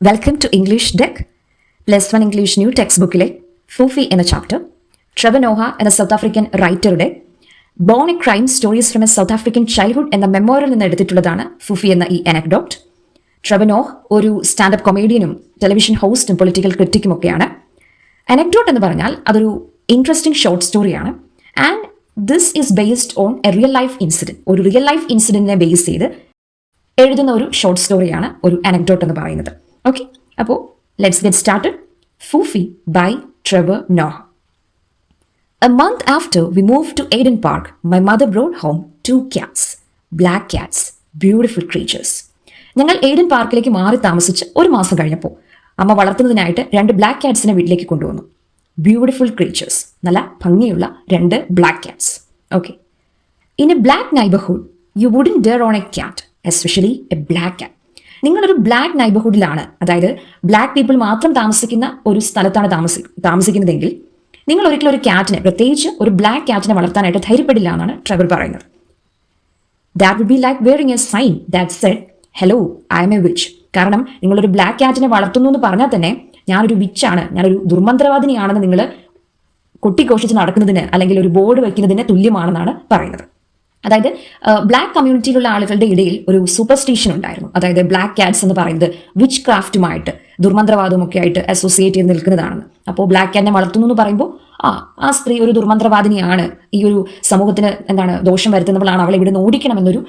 Welcome to English deck +1 English new text ബുക്കിലെ Fufi എന്ന chapter Trevor Noah എന്ന South African റൈറ്ററുടെ born a crime stories from a South African childhood എന്ന മെമ്മോറിൽ നിന്ന് എടുത്തിട്ടുള്ളതാണ് ഫൂഫി എന്ന ഈ അനക്ഡോട്ട്. ട്രെവർ നോഹ് ഒരു സ്റ്റാൻഡപ്പ് കൊമേഡിയനും ടെലിവിഷൻ ഹോസ്റ്റും പൊളിറ്റിക്കൽ ക്രിറ്റിക്കും ഒക്കെയാണ്. അനക്ഡോട്ട് എന്ന് പറഞ്ഞാൽ അതൊരു ഇൻട്രസ്റ്റിംഗ് ഷോർട്ട് സ്റ്റോറിയാണ്. And this is based on a real life incident. ഒരു റിയൽ ലൈഫ് ഇൻസിഡന്റിനെ ബേസ് ചെയ്ത് എഴുതുന്ന ഒരു ഷോർട്ട് സ്റ്റോറിയാണ് ഒരു അനക്ഡോട്ട് എന്ന് പറയുന്നത്. ഓക്കെ, അപ്പോൾ let's get started. Fufi by Trevor Noah. A month after we moved to Eden Park, my mother brought home 2 cats. Black cats, beautiful creatures. ഞങ്ങൾ ഏഡൻ പാർക്കിലേക്ക് മാറി താമസിച്ച് ഒരു മാസം കഴിഞ്ഞപ്പോൾ അമ്മ വളർത്തുന്നതിനായിട്ട് 2 ബ്ലാക്ക് ക്യാറ്റ്സിനെ വീട്ടിലേക്ക് കൊണ്ടുവന്നു. ബ്യൂട്ടിഫുൾ ക്രീച്ചേഴ്സ്, നല്ല ഭംഗിയുള്ള 2 black cats. Okay, in a black neighbourhood you wouldn't dare own a cat, especially a black cat. നിങ്ങളൊരു ബ്ലാക്ക് നൈബർഹുഡിലാണ്, അതായത് ബ്ലാക്ക് പീപ്പിൾ മാത്രം താമസിക്കുന്ന ഒരു സ്ഥലത്താണ് താമസിക്കുന്നതെങ്കിൽ നിങ്ങൾ ഒരിക്കലും ഒരു ക്യാറ്റിനെ, പ്രത്യേകിച്ച് ഒരു ബ്ലാക്ക് ക്യാറ്റിനെ വളർത്താനായിട്ട് ധൈര്യപ്പെടില്ല എന്നാണ് ട്രെവർ പറയുന്നത്. That would be like wearing a sign that said hello I'm a witch. കാരണം നിങ്ങളൊരു ബ്ലാക്ക് ക്യാറ്റിനെ വളർത്തുന്നു എന്ന് പറഞ്ഞാൽ തന്നെ ഞാനൊരു വിച്ചാണ്, ഞാനൊരു ദുർമന്ത്രവാദിനിയാണെന്ന് നിങ്ങൾ കൊട്ടിഘോഷിച്ച് നടക്കുന്നതിന് അല്ലെങ്കിൽ ഒരു ബോർഡ് വയ്ക്കുന്നതിന് തുല്യമാണെന്നാണ് പറയുന്നത്. അതായത് ബ്ലാക്ക് കമ്മ്യൂണിറ്റിയിലുള്ള ആളുകളുടെ ഇടയിൽ ഒരു സൂപ്പർസ്റ്റിഷൻ ഉണ്ടായിരുന്നു. അതായത് ബ്ലാക്ക് ക്യാറ്റ്സ് എന്ന് പറയുന്നത് വിച്ച് ക്രാഫ്റ്റുമായിട്ട്, ദുർമന്ത്രവാദവും ഒക്കെ ആയിട്ട് അസോസിയേറ്റ് ചെയ്ത് നിൽക്കുന്നതാണെന്ന്. അപ്പോൾ ബ്ലാക്ക് ക്യാറ്റിനെ വളർത്തുന്നു എന്ന് പറയുമ്പോൾ ആ സ്ത്രീ ഒരു ദുർമന്ത്രവാദിനിയാണ്, ഈ ഒരു സമൂഹത്തിന് ദോഷം വരുത്തുന്നവളാണ്, അവളെ ഇവിടെ നിന്ന് ഓടിക്കണമെന്നൊരു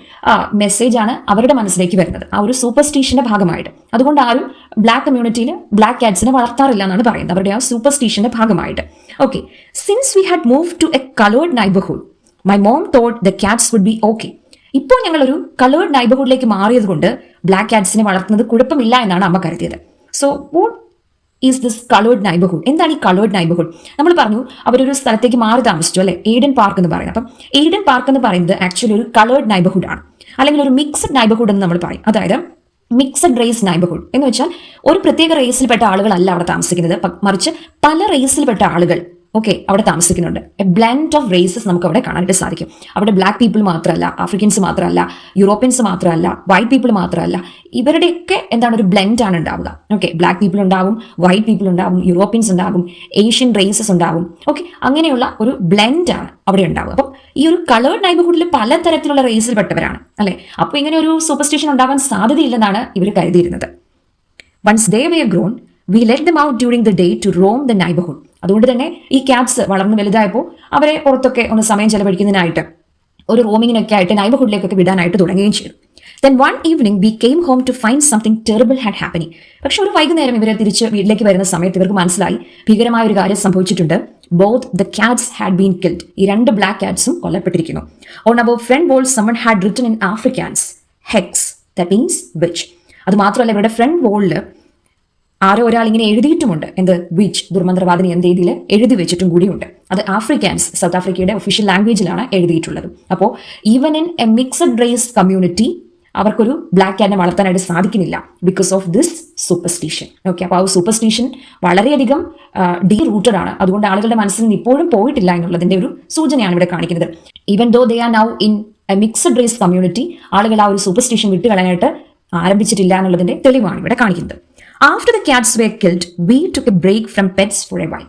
മെസ്സേജാണ് അവരുടെ മനസ്സിലേക്ക് വരുന്നത്, ആ ഒരു സൂപ്പർസ്റ്റിഷന്റെ ഭാഗമായിട്ട്. അതുകൊണ്ട് ആരും ബ്ലാക്ക് കമ്മ്യൂണിറ്റിയിൽ ബ്ലാക്ക് ക്യാറ്റ്സിനെ വളർത്താറില്ല എന്നാണ് പറയുന്നത്, അവരുടെ ആ സൂപ്പർസ്റ്റിഷന്റെ ഭാഗമായിട്ട്. Okay, since we had move to a coloured neighbourhood my mom thought the cats would be okay. ഇപ്പോൾ ഞങ്ങളൊരു കളേർഡ് നൈബർഹുഡിലേക്ക് മാറിയത് കൊണ്ട് ബ്ലാക്ക് ക്യാറ്റ്സിനെ വളർത്തുന്നത് കുഴപ്പമില്ല എന്നാണ് അമ്മ കരുതിയത്. So what is this coloured neighbourhood? എന്താണ് ഈ കളേർഡ് നൈബർഹുഡ്? നമ്മൾ പറഞ്ഞു അവരൊരു സ്ഥലത്തേക്ക് മാറി താമസിച്ചു അല്ലെ, ഏഡൻ പാർക്ക് എന്ന് പറയുന്നത്. അപ്പം ഏഡൻ പാർക്ക് എന്ന് പറയുന്നത് ആക്ച്വലി ഒരു കളേർഡ് നൈബർഹുഡ് ആണ്, അല്ലെങ്കിൽ ഒരു മിക്സഡ് നൈബർഹുഡ് എന്ന് നമ്മൾ പറയും. അതായത് മിക്സഡ് റേസ് നൈബർഹുഡ് എന്ന് വെച്ചാൽ ഒരു പ്രത്യേക റേസിൽപ്പെട്ട ആളുകളല്ല അവിടെ താമസിക്കുന്നത്, മറിച്ച് പല റേസിൽപ്പെട്ട ആളുകൾ അവിടെ താമസിക്കുന്നുണ്ട്. എ ബ്ലെൻഡ് ഓഫ് റേസസ് നമുക്ക് അവിടെ കാണാനായിട്ട് സാധിക്കും. അവിടെ ബ്ലാക്ക് പീപ്പിൾ മാത്രമല്ല, ആഫ്രിക്കൻസ് മാത്രമല്ല, യൂറോപ്യൻസ് മാത്രമല്ല, വൈറ്റ് പീപ്പിൾ മാത്രമല്ല, ഇവരുടെയൊക്കെ ഒരു ബ്ലെൻഡ് ആണ് ഉണ്ടാവുക. ഓക്കെ, ബ്ലാക്ക് പീപ്പിൾ ഉണ്ടാവും, വൈറ്റ് പീപ്പിൾ ഉണ്ടാവും, യൂറോപ്യൻസ് ഉണ്ടാവും, ഏഷ്യൻ റേസസ് ഉണ്ടാവും. ഓക്കെ, അങ്ങനെയുള്ള ഒരു ബ്ലെൻഡ് ആണ് അവിടെ ഉണ്ടാവുക. അപ്പം ഈ ഒരു കളേർഡ് നൈബർഹുഡിൽ പലതരത്തിലുള്ള റേസിൽപ്പെട്ടവരാണ് അല്ലെ. അപ്പോൾ ഇങ്ങനെ ഒരു സൂപ്പർസ്റ്റിഷൻ ഉണ്ടാകാൻ സാധ്യതയില്ലെന്നാണ് ഇവർ കരുതിയിരുന്നത്. Once they were grown we let them out during the day to roam the neighbourhood. അതുകൊണ്ട് തന്നെ ഈ ക്യാറ്റ്സ് വളർന്ന് വലുതായപ്പോൾ അവരെ പുറത്തൊക്കെ ഒന്ന് സമയം ചെലവഴിക്കുന്നതിനായിട്ട് ഒരു റോമിങ്ങിനൊക്കെ ആയിട്ട് നൈബർഹുഡിലേക്കൊക്കെ വിടാനായിട്ട് തുടങ്ങുകയും ചെയ്തു. Then one evening we came home to find something terrible had happening. പക്ഷെ ഒരു വൈകുന്നേരം ഇവരെ തിരിച്ച് വീട്ടിലേക്ക് വരുന്ന സമയത്ത് ഇവർക്ക് മനസ്സിലായി ഭീകരമായ ഒരു കാര്യം സംഭവിച്ചിട്ടുണ്ട്. Both the cats had been killed. ഈ 2 ബ്ലാക്ക് ക്യാറ്റ്സും കൊല്ലപ്പെട്ടിരിക്കുന്നു. On our front wall someone had written in Afrikaans ഹെക്സ്, ദാറ്റ് മീൻസ് വിച്ച്. അത് മാത്രമല്ല ഇവരുടെ ഫ്രണ്ട് വോളിൽ ആരോ ഒരാൾ ഇങ്ങനെ എഴുതിയിട്ടുമുണ്ട്, എന്ത്, വിച്ച്, ദുർമന്ത്രവാദിനി എന്ന രീതിയിൽ എഴുതി വെച്ചിട്ടും കൂടിയുണ്ട്. അത് ആഫ്രിക്കാൻസ്, സൗത്ത് ആഫ്രിക്കയുടെ ഒഫീഷ്യൽ ലാംഗ്വേജിലാണ് എഴുതിയിട്ടുള്ളത്. അപ്പോൾ even in a mixed race community അവർക്കൊരു ബ്ലാക്ക് ക്യാറ്റിനെ വളർത്താനായിട്ട് സാധിക്കുന്നില്ല because of this superstition. Okay, അപ്പോൾ ആ സൂപ്പർസ്റ്റിഷൻ വളരെയധികം ഡീ റൂട്ടഡ് ആണ്. അതുകൊണ്ട് ആളുകളുടെ മനസ്സിൽ നിന്ന് ഇപ്പോഴും പോയിട്ടില്ല എന്നുള്ളതിന്റെ ഒരു സൂചനയാണ് ഇവിടെ കാണിക്കുന്നത്. Even though they are now in a mixed race community, ആളുകൾ ആ ഒരു സൂപ്പർസ്റ്റിഷൻ വിട്ടുകളയാനായിട്ട് ആരംഭിച്ചിട്ടില്ല എന്നുള്ളതിന്റെ തെളിവാണ് ഇവിടെ കാണിക്കുന്നത്. After the cats were killed, we took a break from pets for a while.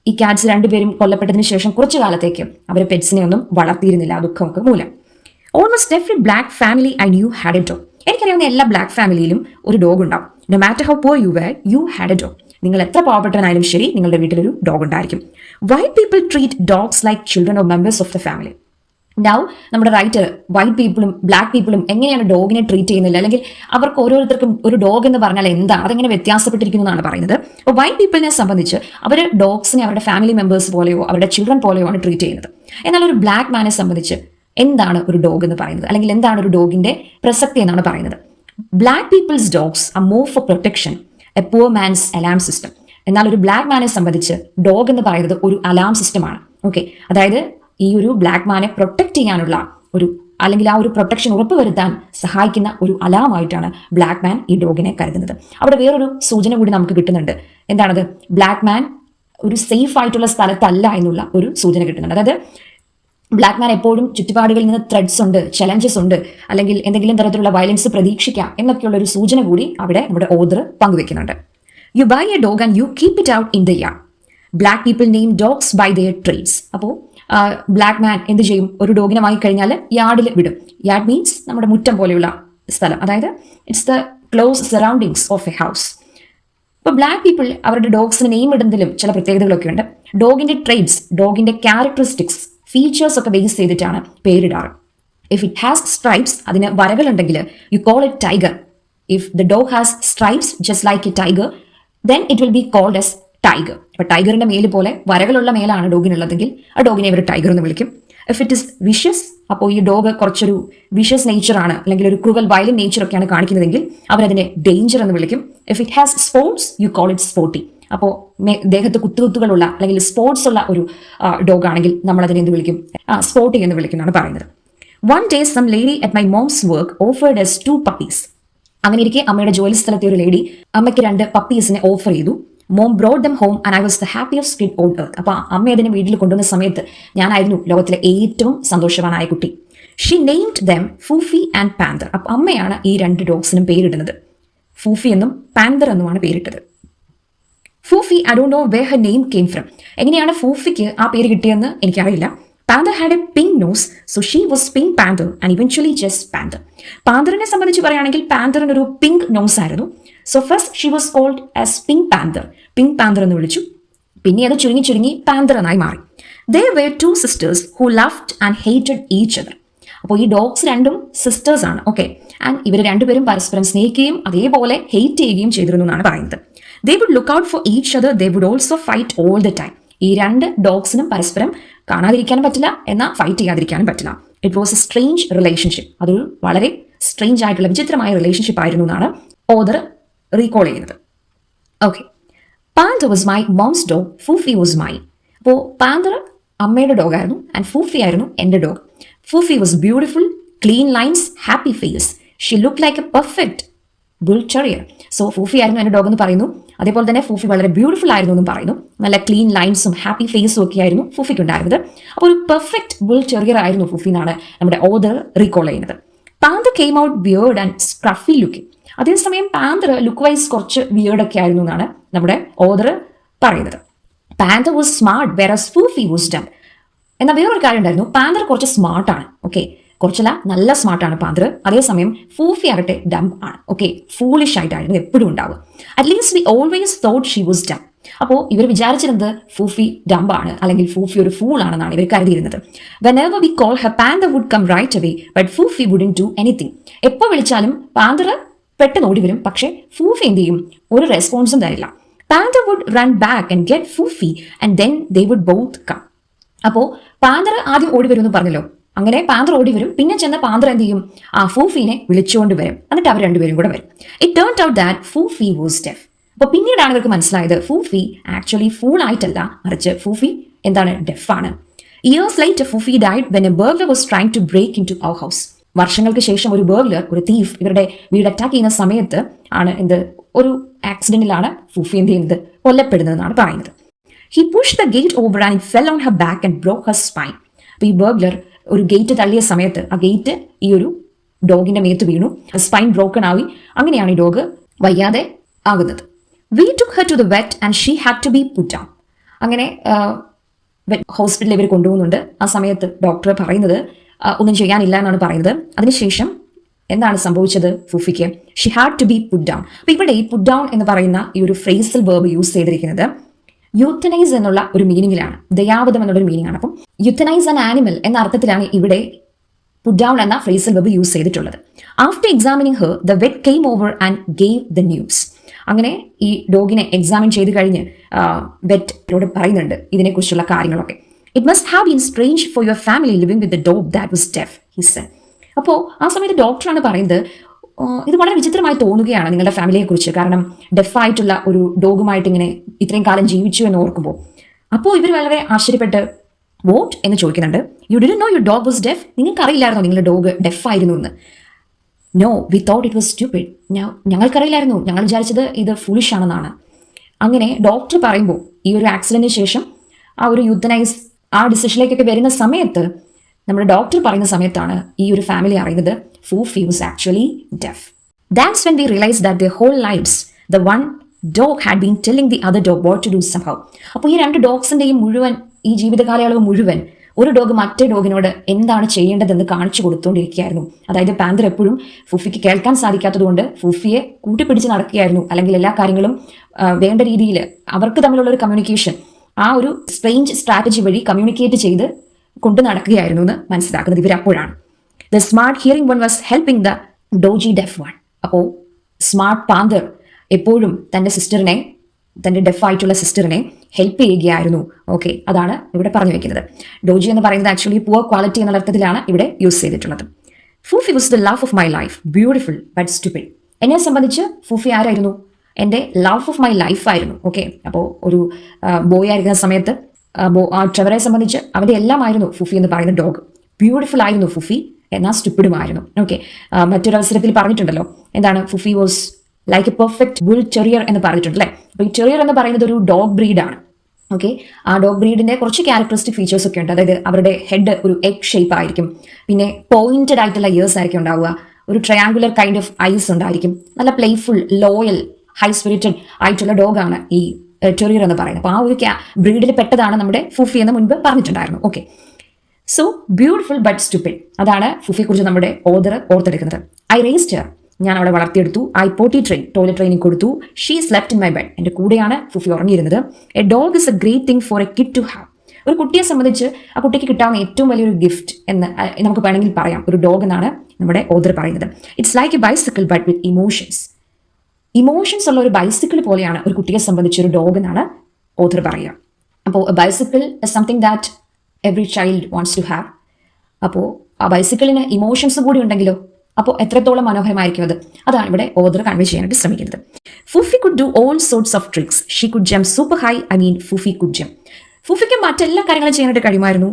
ഈ ക്യാറ്റ്സ് 2 പേരും കൊല്ലപ്പെട്ടതിന് ശേഷം കുറച്ചു കാലത്തേക്ക് അവർ പെറ്റ്സിനെ ഒന്നും വളർത്തിയിരുന്നില്ല, ദുഃഖമൊക്കെ മൂലം. Almost every black family I knew had a dog. എനിക്കറിയാവുന്ന എല്ലാ ബ്ലാക്ക് ഫാമിലിയിലും ഒരു ഡോഗ് ഉണ്ടാവും. No matter how poor you were, you had a dog. നിങ്ങൾ എത്ര പാവപ്പെട്ടവനായാലും ശരി, നിങ്ങളുടെ വീട്ടിലൊരു ഡോഗ് ഉണ്ടായിരിക്കും. White people treat dogs like children or members of the family. Now നമ്മുടെ റൈറ്റർ വൈറ്റ് പീപ്പിളും ബ്ലാക്ക് പീപ്പിളും എങ്ങനെയാണ് ഡോഗിനെ ട്രീറ്റ് ചെയ്യുന്നില്ല, അല്ലെങ്കിൽ അവർക്ക് ഓരോരുത്തർക്കും ഒരു ഡോഗ് എന്ന് പറഞ്ഞാൽ എന്താ, അതെങ്ങനെ വ്യത്യാസപ്പെട്ടിരിക്കുന്നു എന്നാണ് പറയുന്നത്. അപ്പോൾ വൈറ്റ് പീപ്പിളിനെ സംബന്ധിച്ച് അവർ ഡോഗ്സിനെ അവരുടെ ഫാമിലി മെമ്പേഴ്സ് പോലെയോ അവരുടെ ചിൽഡ്രൻ പോലെയോ ആണ് ട്രീറ്റ് ചെയ്യുന്നത്. എന്നാൽ ഒരു ബ്ലാക്ക് മാനെ സംബന്ധിച്ച് എന്താണ് ഒരു ഡോഗ് എന്ന് പറയുന്നത്, അല്ലെങ്കിൽ എന്താണ് ഒരു ഡോഗിന്റെ പ്രസക്തി എന്നാണ് പറയുന്നത്. Black people's dogs are more for protection, a poor man's alarm system. എന്നാൽ ഒരു ബ്ലാക്ക് മാനെ സംബന്ധിച്ച് ഡോഗ് എന്ന് പറയുന്നത് ഒരു അലാം സിസ്റ്റമാണ്. ഓക്കെ, അതായത് ഈ ഒരു ബ്ലാക്ക് മാനെ പ്രൊട്ടക്ട് ചെയ്യാനുള്ള ഒരു, അല്ലെങ്കിൽ ആ ഒരു പ്രൊട്ടക്ഷൻ ഉറപ്പുവരുത്താൻ സഹായിക്കുന്ന ഒരു അലാമായിട്ടാണ് ബ്ലാക്ക് മാൻ ഈ ഡോഗിനെ കരുതുന്നത്. അവിടെ വേറൊരു സൂചന കൂടി നമുക്ക് കിട്ടുന്നുണ്ട്. എന്താണത്? ബ്ലാക്ക് മാൻ ഒരു സേഫ് ആയിട്ടുള്ള സ്ഥലത്തല്ല എന്നുള്ള ഒരു സൂചന കിട്ടുന്നുണ്ട്. അതായത് ബ്ലാക്ക് മാൻ എപ്പോഴും ചുറ്റുപാടുകളിൽ നിന്ന് ത്രെഡ്സ് ഉണ്ട്, ചലഞ്ചസ് ഉണ്ട്, അല്ലെങ്കിൽ എന്തെങ്കിലും തരത്തിലുള്ള വയലൻസ് പ്രതീക്ഷിക്കാം എന്നൊക്കെയുള്ള ഒരു സൂചന കൂടി അവിടെ നമ്മുടെ ഓതർ പങ്കുവെക്കുന്നുണ്ട്. You buy a dog and you keep it out in the yard. Black people name dogs by their traits. അപ്പോൾ ബ്ലാക്ക് മാൻ എന്ത് ചെയ്യും? ഒരു ഡോഗിനെ വാങ്ങിക്കഴിഞ്ഞാൽ യാർഡിൽ വിടും. യാർഡ് മീൻസ് നമ്മുടെ മുറ്റം പോലെയുള്ള സ്ഥലം, അതായത് it's the close surroundings of a house. ഇപ്പോൾ ബ്ലാക്ക് പീപ്പിൾ അവരുടെ ഡോഗ്സിന് നെയിം ഇടുന്നതിലും ചില പ്രത്യേകതകളൊക്കെ ഉണ്ട്. ഡോഗിന്റെ ട്രെയ്റ്റ്സ്, ഡോഗിന്റെ ക്യാരക്ടറിസ്റ്റിക്സ്, ഫീച്ചേഴ്സ് ഒക്കെ ബേസ് ചെയ്തിട്ടാണ് പേരിടാറ്. ഇഫ് ഇറ്റ് ഹാസ് സ്ട്രൈപ്സ്, അതിന് വരകളുണ്ടെങ്കിൽ you call it tiger. If the dog has stripes just like a tiger, then it will be called as tiger. അപ്പൊ ടൈഗറിന്റെ മേല് പോലെ വരകളുള്ള മേലാണ് ഡോഗിനുള്ളതെങ്കിൽ ആ ഡോഗിനെ ഇവർ ടൈഗർ എന്ന് വിളിക്കും. ഇഫ് ഇറ്റ് ഇസ് വിഷ്യസ്, അപ്പോൾ ഈ ഡോഗ് കുറച്ചൊരു വിഷ്യസ് നേച്ചറാണ്, അല്ലെങ്കിൽ ഒരു ക്രൂവൽ വയലന്റ് നേച്ചർ ഒക്കെയാണ് കാണിക്കുന്നതെങ്കിൽ അവരതിനെ ഡേഞ്ചർ എന്ന് വിളിക്കും. If it has sports U call it sporty. അപ്പോൾ ദേഹത്ത് കുത്തുകുത്തുകളുള്ള അല്ലെങ്കിൽ സ്പോർട്സ് ഉള്ള ഒരു ഡോഗ് ആണെങ്കിൽ നമ്മൾ അതിനെ എന്ത് വിളിക്കും? സ്പോർട്ടി എന്ന് വിളിക്കുന്നതാണ് പറയുന്നത്. One day some lady at my mom's work offered us 2 puppies. അങ്ങനെ ഇരിക്കെ അമ്മയുടെ ജോലി സ്ഥലത്തെ ഒരു ലേഡി അമ്മയ്ക്ക് 2 പപ്പീസിനെ ഓഫർ ചെയ്തു. Mom brought them home and I was the happiest kid on earth. അപ്പോൾ അമ്മ അതിനെ വീട്ടിൽ കൊണ്ടുവന്ന സമയത്ത് ഞാനായിരുന്നു ലോകത്തിലെ ഏറ്റവും സന്തോഷവാനായ കുട്ടി. ഷീ നെയിംഡ് ദം ഫൂഫി ആൻഡ് പാന്തർ. അപ്പോൾ അമ്മയാണ് ഈ 2 ഡോഗ്സിനും പേരിടുന്നത്. ഫൂഫി എന്നും പാന്തർ എന്നുമാണ് പേരിട്ടത്. Fufi, I don't know where her name came from. എങ്ങനെയാണ് ഫൂഫിക്ക് ആ പേര് കിട്ടിയെന്ന് എനിക്കറിയില്ല. Panther had a pink nose, so she was Pink Panther and eventually just Panther. പാന്തറിനെ സംബന്ധിച്ച് പറയുകയാണെങ്കിൽ പാന്തറിന് ഒരു പിങ്ക് നോസ് ആയിരുന്നു. So first she was called as Pink Panther. Pink Panther എന്ന് വിളിച്ചു. പിന്നെ അത് ചുരുങ്ങി ചുരുങ്ങി പാന്തർ എന്നായി മാറി. They were 2 sisters who loved and hated each other. അപ്പോൾ ഈ ഡോഗ്സ് 2 സിസ്റ്റേഴ്സ് ആണ്. ഓക്കെ, ആൻഡ് ഇവർ 2 പേരും പരസ്പരം സ്നേഹിക്കുകയും അതേപോലെ ഹെയ്റ്റ് ചെയ്യുകയും ചെയ്തിരുന്നു എന്നാണ് പറയുന്നത്. They would look out for each other. They would also fight all the time. ഈ 2 ഡോഗ്സിനും പരസ്പരം കാണാതിരിക്കാനും പറ്റില്ല, എന്നാൽ ഫൈറ്റ് ചെയ്യാതിരിക്കാനും പറ്റില്ല. It was a strange relationship. അതൊരു വളരെ സ്ട്രേഞ്ച് ആയിട്ടുള്ള വിചിത്രമായ റിലേഷൻഷിപ്പ് ആയിരുന്നു എന്നാണ് ഓതർ റീകോൾ ചെയ്യുന്നത്. Okay, Panther was my mom's dog, Fufi was my. അപ്പോൾ പാന്തർ അമ്മയുടെ ഡോഗായിരുന്നു ആൻഡ് ഫൂഫി ആയിരുന്നു എൻ്റെ dog. Fufi was beautiful, clean lines, happy face. She look like a perfect bull terrier. So Fufi ആയിരുന്നു എൻ്റെ dog എന്ന് പറയുന്നു. അതേപോലെ തന്നെ ഫൂഫി വളരെ ബ്യൂട്ടിഫുൾ ആയിരുന്നു എന്നും പറയുന്നു. നല്ല ക്ലീൻ ലൈൻസും ഹാപ്പി ഫേസും ഒക്കെ ആയിരുന്നു ഫൂഫിക്ക് ഉണ്ടായിരുന്നത്. അപ്പോൾ ഒരു പെർഫെക്റ്റ് ബുൾ ടെറിയർ ആയിരുന്നു ഫൂഫി എന്നാണ് നമ്മുടെ ഓതർ റീകോൾ ചെയ്യുന്നത്. Panther came out weird and scruffy looking. അതേസമയം പാന്തർ ലുക്ക് വൈസ് കുറച്ച് വിയേർഡൊക്കെ ആയിരുന്നു എന്നാണ് നമ്മുടെ ഓതർ പറയുന്നത്. പാന്തർ was smart whereas ഫൂഫി was Dum. എന്നാൽ വേറൊരു കാര്യം ഉണ്ടായിരുന്നു, പാന്തർ കുറച്ച് സ്മാർട്ടാണ്. ഓക്കെ, കുറച്ചല്ല, നല്ല സ്മാർട്ടാണ് പാന്തർ. അതേസമയം ഫൂഫി ആകട്ടെ ഡം ആണ്. ഓക്കെ, ഫൂളിഷ് ആയിട്ടായിരുന്നു എപ്പോഴും ഉണ്ടാവുക. At least we always thought she was dumb. അപ്പോൾ ഇവർ വിചാരിച്ചിരുന്നത് ഫൂഫി ഡംബാണ്, അല്ലെങ്കിൽ ഫൂഫി ഒരു ഫൂൾ ആണെന്നാണ് ഇവർ കരുതിയിരുന്നത്. whenever we call her, panther would come right away, but Fufi wouldn't do anything. എപ്പോൾ വിളിച്ചാലും പാന്തർ പെട്ടെന്ന് ഓടി വരും, പക്ഷേ ഫൂഫി എന്ത് ചെയ്യും? ഒരു റെസ്പോൺസും തരില്ല. Panther would run back and get Fufi and then they would both come. അപ്പോൾ പാന്തർ ആദ്യം ഓടി വരും എന്ന് പറഞ്ഞല്ലോ. അങ്ങനെ പാന്തർ ഓടി വരും, പിന്നെ ചെന്ന പാന്തർ എന്ത് ചെയ്യും? ആ ഫൂഫീനെ വിളിച്ചുകൊണ്ട് വരും, എന്നിട്ട് അവർ 2 പേരും കൂടെ വരും. It turned out that Fufi was deaf. അപ്പോൾ പിന്നീടാണ് ഇവർക്ക് മനസ്സിലായത് ഫൂഫി ആക്ച്വലി ഫൂൾ ആയിട്ടല്ല, മറിച്ച് ഫൂഫി എന്താണ്? ഡെഫാണ്. Years later Fufi died when a burglar was trying to break into our house. വർഷങ്ങൾക്ക് ശേഷം ഒരു ബർഗ്ലർ, ഒരു തീഫ് ഇവരുടെ വീട് അറ്റാക്ക് ചെയ്യുന്ന സമയത്ത് ആണ് ഒരു ആക്സിഡന്റിലാണ് ഫൂഫി എന്ത് ചെയ്യുന്നത്? കൊല്ലപ്പെടുന്നതെന്നാണ് പറയുന്നത്. He push the gate over and it fell on her back and broke her spine. അപ്പോൾ ഈ ബർഗ്ലർ ഒരു ഗേറ്റ് തള്ളിയ സമയത്ത് ആ ഗേറ്റ് ഈ ഒരു ഡോഗിന്റെ മേത്ത് വീണു, സ്പൈൻ ബ്രോക്കൺ ആയി. അങ്ങനെയാണ് ഈ ഡോഗ് വയ്യാതെ ആകുന്നത്. We took her to the vet and she had to be put down. അങ്ങനെ ഹോസ്പിറ്റലിൽ ഇവർ കൊണ്ടുപോകുന്നുണ്ട്. ആ സമയത്ത് ഡോക്ടർ പറയുന്നത് ഒന്നും ചെയ്യാനില്ല എന്നാണ് പറയുന്നത്. അതിനുശേഷം എന്താണ് സംഭവിച്ചത് ഫൂഫിക്ക്? She had to be put down. അപ്പോൾ ഇവിടെ ഈ പുട്ട് ഡൗൺ എന്ന് പറയുന്ന ഈ ഒരു ഫ്രേസൽ വേർബ് യൂസ് ചെയ്തിരിക്കുന്നത് യൂത്തനൈസ് എന്നുള്ള ഒരു മീനിങ്ങിലാണ്, ദയാവധം എന്നുള്ളൊരു മീനിങ് ആണ്. അപ്പം യൂത്തനൈസ് ആൻ ആനിമൽ എന്ന അർത്ഥത്തിലാണ് ഇവിടെ പുട്ട് ഡൗൺ എന്ന ഫ്രേസൽ വെബ് യൂസ് ചെയ്തിട്ടുള്ളത്. After examining her the vet came over and gave the news. അങ്ങനെ ഈ ഡോഗിനെ എക്സാമിൻ ചെയ്ത് കഴിഞ്ഞ് വെറ്റോട് പറയുന്നുണ്ട് ഇതിനെക്കുറിച്ചുള്ള കാര്യങ്ങളൊക്കെ. It must have been strange for your family living with the dog that was deaf, he said. അപ്പോൾ ആ സമയത്ത് ഡോക്ടറാണ് പറയുന്നത് ഇത് വളരെ വിചിത്രമായി തോന്നുകയാണ് നിങ്ങളുടെ ഫാമിലിയെക്കുറിച്ച്, കാരണം ഡെഫായിട്ടുള്ള ഒരു ഡോഗുമായിട്ട് ഇങ്ങനെ ഇത്രയും കാലം ജീവിച്ചു എന്ന് ഓർക്കുമ്പോൾ. അപ്പോൾ ഇവർ വളരെ ആശ്ചര്യപ്പെട്ട് വോട്ട് എന്ന് ചോദിക്കുന്നുണ്ട്. You didn't know your dog was deaf. നിങ്ങൾക്ക് അറിയില്ലായിരുന്നോ നിങ്ങളുടെ ഡോഗ് ഡെഫ് ആയിരുന്നു എന്ന്? No, we thought it was stupid. ഞങ്ങൾക്കറിയില്ലായിരുന്നു, ഞങ്ങൾ വിചാരിച്ചത് ഇത് ഫുളിഷ് ആണെന്നാണ്. അങ്ങനെ ഡോക്ടർ പറയുമ്പോൾ ഈ ഒരു ആക്സിഡന്റിന് ശേഷം ആ ഒരു യൂത്തനൈസ് ആ ഡിസിഷനിലേക്കൊക്കെ വരുന്ന സമയത്ത് നമ്മുടെ ഡോക്ടർ പറയുന്ന സമയത്താണ് ഈ ഒരു ഫാമിലി അറിയുന്നത് Fufi was actually deaf. That's when we realized that their whole lives, the one dog had been telling the other dog what to do somehow. അപ്പോൾ ഈ രണ്ട് ഡോഗ്സിന്റെയും മുഴുവൻ ഈ ജീവിതകാലയളവ് മുഴുവൻ ഒരു ഡോഗ് മറ്റേ ഡോഗിനോട് എന്താണ് ചെയ്യേണ്ടതെന്ന് കാണിച്ചു കൊടുത്തുകൊണ്ടിരിക്കുകയായിരുന്നു. അതായത് പാന്തർ എപ്പോഴും ഫൂഫിക്ക് കേൾക്കാൻ സാധിക്കാത്തതുകൊണ്ട് ഫൂഫിയെ കൂട്ടിപ്പിടിച്ച് നടക്കുകയായിരുന്നു. അല്ലെങ്കിൽ എല്ലാ കാര്യങ്ങളും വേണ്ട രീതിയിൽ അവർക്ക് തമ്മിലുള്ള ഒരു കമ്മ്യൂണിക്കേഷൻ ആ ഒരു സ്ട്രേഞ്ച് സ്ട്രാറ്റജി വഴി കമ്മ്യൂണിക്കേറ്റ് ചെയ്ത് കൊണ്ടു നടക്കുകയായിരുന്നു എന്ന് മനസ്സിലാക്കുന്നത് ഇവരപ്പോഴാണ്. The smart hearing one was helping the dodgy deaf one. അപ്പോൾ സ്മാർട്ട് പാന്തർ എപ്പോഴും തൻ്റെ സിസ്റ്ററിനെ, തൻ്റെ ഡെഫായിട്ടുള്ള സിസ്റ്ററിനെ ഹെൽപ്പ് ചെയ്യുകയായിരുന്നു. ഓക്കെ, അതാണ് ഇവിടെ പറഞ്ഞു വെക്കുന്നത്. ഡോജി എന്ന് പറയുന്നത് ആക്ച്വലി പുവർ ക്വാളിറ്റി എന്ന അർത്ഥത്തിലാണ് ഇവിടെ യൂസ് ചെയ്തിട്ടുള്ളത്. Fufi was the love of my life, beautiful but stupid. എന്നെ സംബന്ധിച്ച് ഫൂഫി ആരായിരുന്നു? എൻ്റെ ലവ് ഓഫ് മൈ ലൈഫ് ആയിരുന്നു. ഓക്കെ, അപ്പോൾ ഒരു ബോയ് ആയിരിക്കുന്ന സമയത്ത് ട്രെവറെ സംബന്ധിച്ച് അവൻ്റെ എല്ലാമായിരുന്നു ഫൂഫി എന്ന് പറയുന്ന ഡോഗ്. ബ്യൂട്ടിഫുൾ ആയിരുന്നു ഫൂഫി, എന്നാൽ സ്റ്റുപ്പിഡുമായിരുന്നു. ഓക്കെ, മറ്റൊരു അവസരത്തിൽ പറഞ്ഞിട്ടുണ്ടല്ലോ, എന്താണ് Fufi was like a perfect bull terrier എന്ന് പറഞ്ഞിട്ടുണ്ട് അല്ലേ. അപ്പോൾ ഈ ടെറിയർ എന്ന് പറയുന്നത് ഒരു ഡോഗ് ബ്രീഡാണ്. ഓക്കെ, ആ ഡോഗ് ബ്രീഡിന്റെ കുറച്ച് ക്യാരക്ടറിസ്റ്റിക് ഫീച്ചേഴ്സ് ഒക്കെ ഉണ്ട്. അതായത് അവരുടെ ഹെഡ് ഒരു എഗ് ഷേപ്പ് ആയിരിക്കും, പിന്നെ പോയിന്റഡ് ആയിട്ടുള്ള ഇയേഴ്സ് ആയിരിക്കും ഉണ്ടാവുക, ഒരു ട്രയാങ്കുലർ കൈൻഡ് ഓഫ് ഐസ് ഉണ്ടായിരിക്കും, നല്ല പ്ലേഫുൾ, ലോയൽ, ഹൈ സ്പിരിറ്റഡ് ആയിട്ടുള്ള ഡോഗാണ് ഈ ടെറിയർ എന്ന് പറയുന്നത്. അപ്പോൾ ആ ഒരു ബ്രീഡിൽ പെട്ടതാണ് നമ്മുടെ ഫൂഫി എന്ന് മുൻപ് പറഞ്ഞിട്ടുണ്ടായിരുന്നു. Okay, so beautiful but stupid, അതാണ് ഫൂഫിയെ കുറിച്ച് നമ്മുടെ ഓതർ ഓർത്തെടുക്കുന്നത്. ഐ റേസ്ഡ് ഹർ, ഞാൻ അവളെ വളർത്തിയെടുത്തു. I potty train, toilet training കൊടുത്തു. She slept in my bed, എൻ്റെ കൂടെയാണ് ഫൂഫി ഉറങ്ങിയിരുന്നത്. A dog is a great thing for a kid to have. ഒരു കുട്ടിയെ സംബന്ധിച്ച് ആ കുട്ടിക്ക് കിട്ടാവുന്ന ഏറ്റവും വലിയൊരു ഗിഫ്റ്റ് എന്ന് നമുക്ക് വേണമെങ്കിൽ പറയാം ഒരു ഡോഗ് എന്നാണ് നമ്മുടെ ഓതർ പറയുന്നത്. It's like A bicycle but with emotions. Emotions ഉള്ള ഒരു ബൈസിക്കിൾ പോലെയാണ് ഒരു കുട്ടിയെ സംബന്ധിച്ച് ഒരു ഡോഗ് എന്നാണ് ഓതർ പറയുക. അപ്പോൾ bicycle is something that every child wants to have. അപ്പോൾ ആ ബൈസിക്കിളിന് ഇമോഷൻസ് കൂടി ഉണ്ടെങ്കിലോ അപ്പോൾ എത്രത്തോളം മനോഹരമായിരിക്കും അത്. അതാണ് ഇവിടെ ഓതർ കൺവേ ചെയ്യാനായിട്ട് ശ്രമിക്കുന്നത്. Fufi could do all sorts of tricks. She could jump super high. Fufi could jump. ഫൂഫിക്ക് മറ്റെല്ലാ കാര്യങ്ങളും ചെയ്യാനായിട്ട് കഴിയുമായിരുന്നു.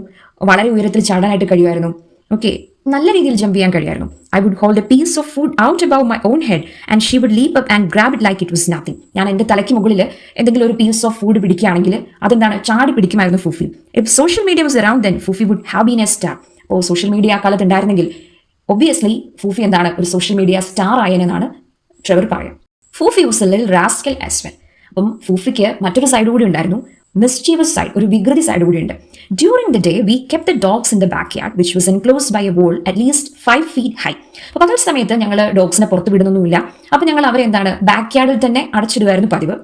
വളരെ ഉയരത്തിൽ ചാടാനായിട്ട് കഴിയുമായിരുന്നു. ഓക്കെ, നല്ല രീതിയിൽ ജമ്പ് ചെയ്യാൻ കഴിയുമായിരുന്നു. I would hold a piece of food out above my own head and she would leap up and grab it like it was nothing. ഞാൻ എൻ്റെ തലയ്ക്ക് മുകളിൽ എന്തെങ്കിലും ഒരു പീസ് ഓഫ് ഫുഡ് പിടിക്കുകയാണെങ്കിൽ അതെന്താണ് ചാടി പിടിക്കുമായിരുന്നു Fufi. If social media was around then Fufi would have been a star. അപ്പോൾ സോഷ്യൽ മീഡിയ ആ കാലത്ത് ഉണ്ടായിരുന്നെങ്കിൽ ഒബ്വിയസ്ലി ഫൂഫി എന്താണ് ഒരു സോഷ്യൽ മീഡിയ സ്റ്റാർ ആയെന്നാണ് ട്രെവർ പറയുക. Fufi was a little rascal as well. അപ്പം ഫൂഫിക്ക് മറ്റൊരു സൈഡ് കൂടി ഉണ്ടായിരുന്നു, മിസ്ചീവസ് സൈഡ്, ഒരു വികൃതി സൈഡ് കൂടി ഉണ്ട്. During the day we kept the dogs in the back yard which was enclosed by a wall at least 5 feet high. അപ്പോൾ പകൽ സമയത്ത് ഞങ്ങൾ ഡോഗ്സിനെ പുറത്ത് വിടുന്നൊന്നുമില്ല. അപ്പോൾ ഞങ്ങൾ അവരെ എന്താണ് ബാക്ക് യാർഡിൽ തന്നെ അടച്ചിടുമായിരുന്നു പതിവ്.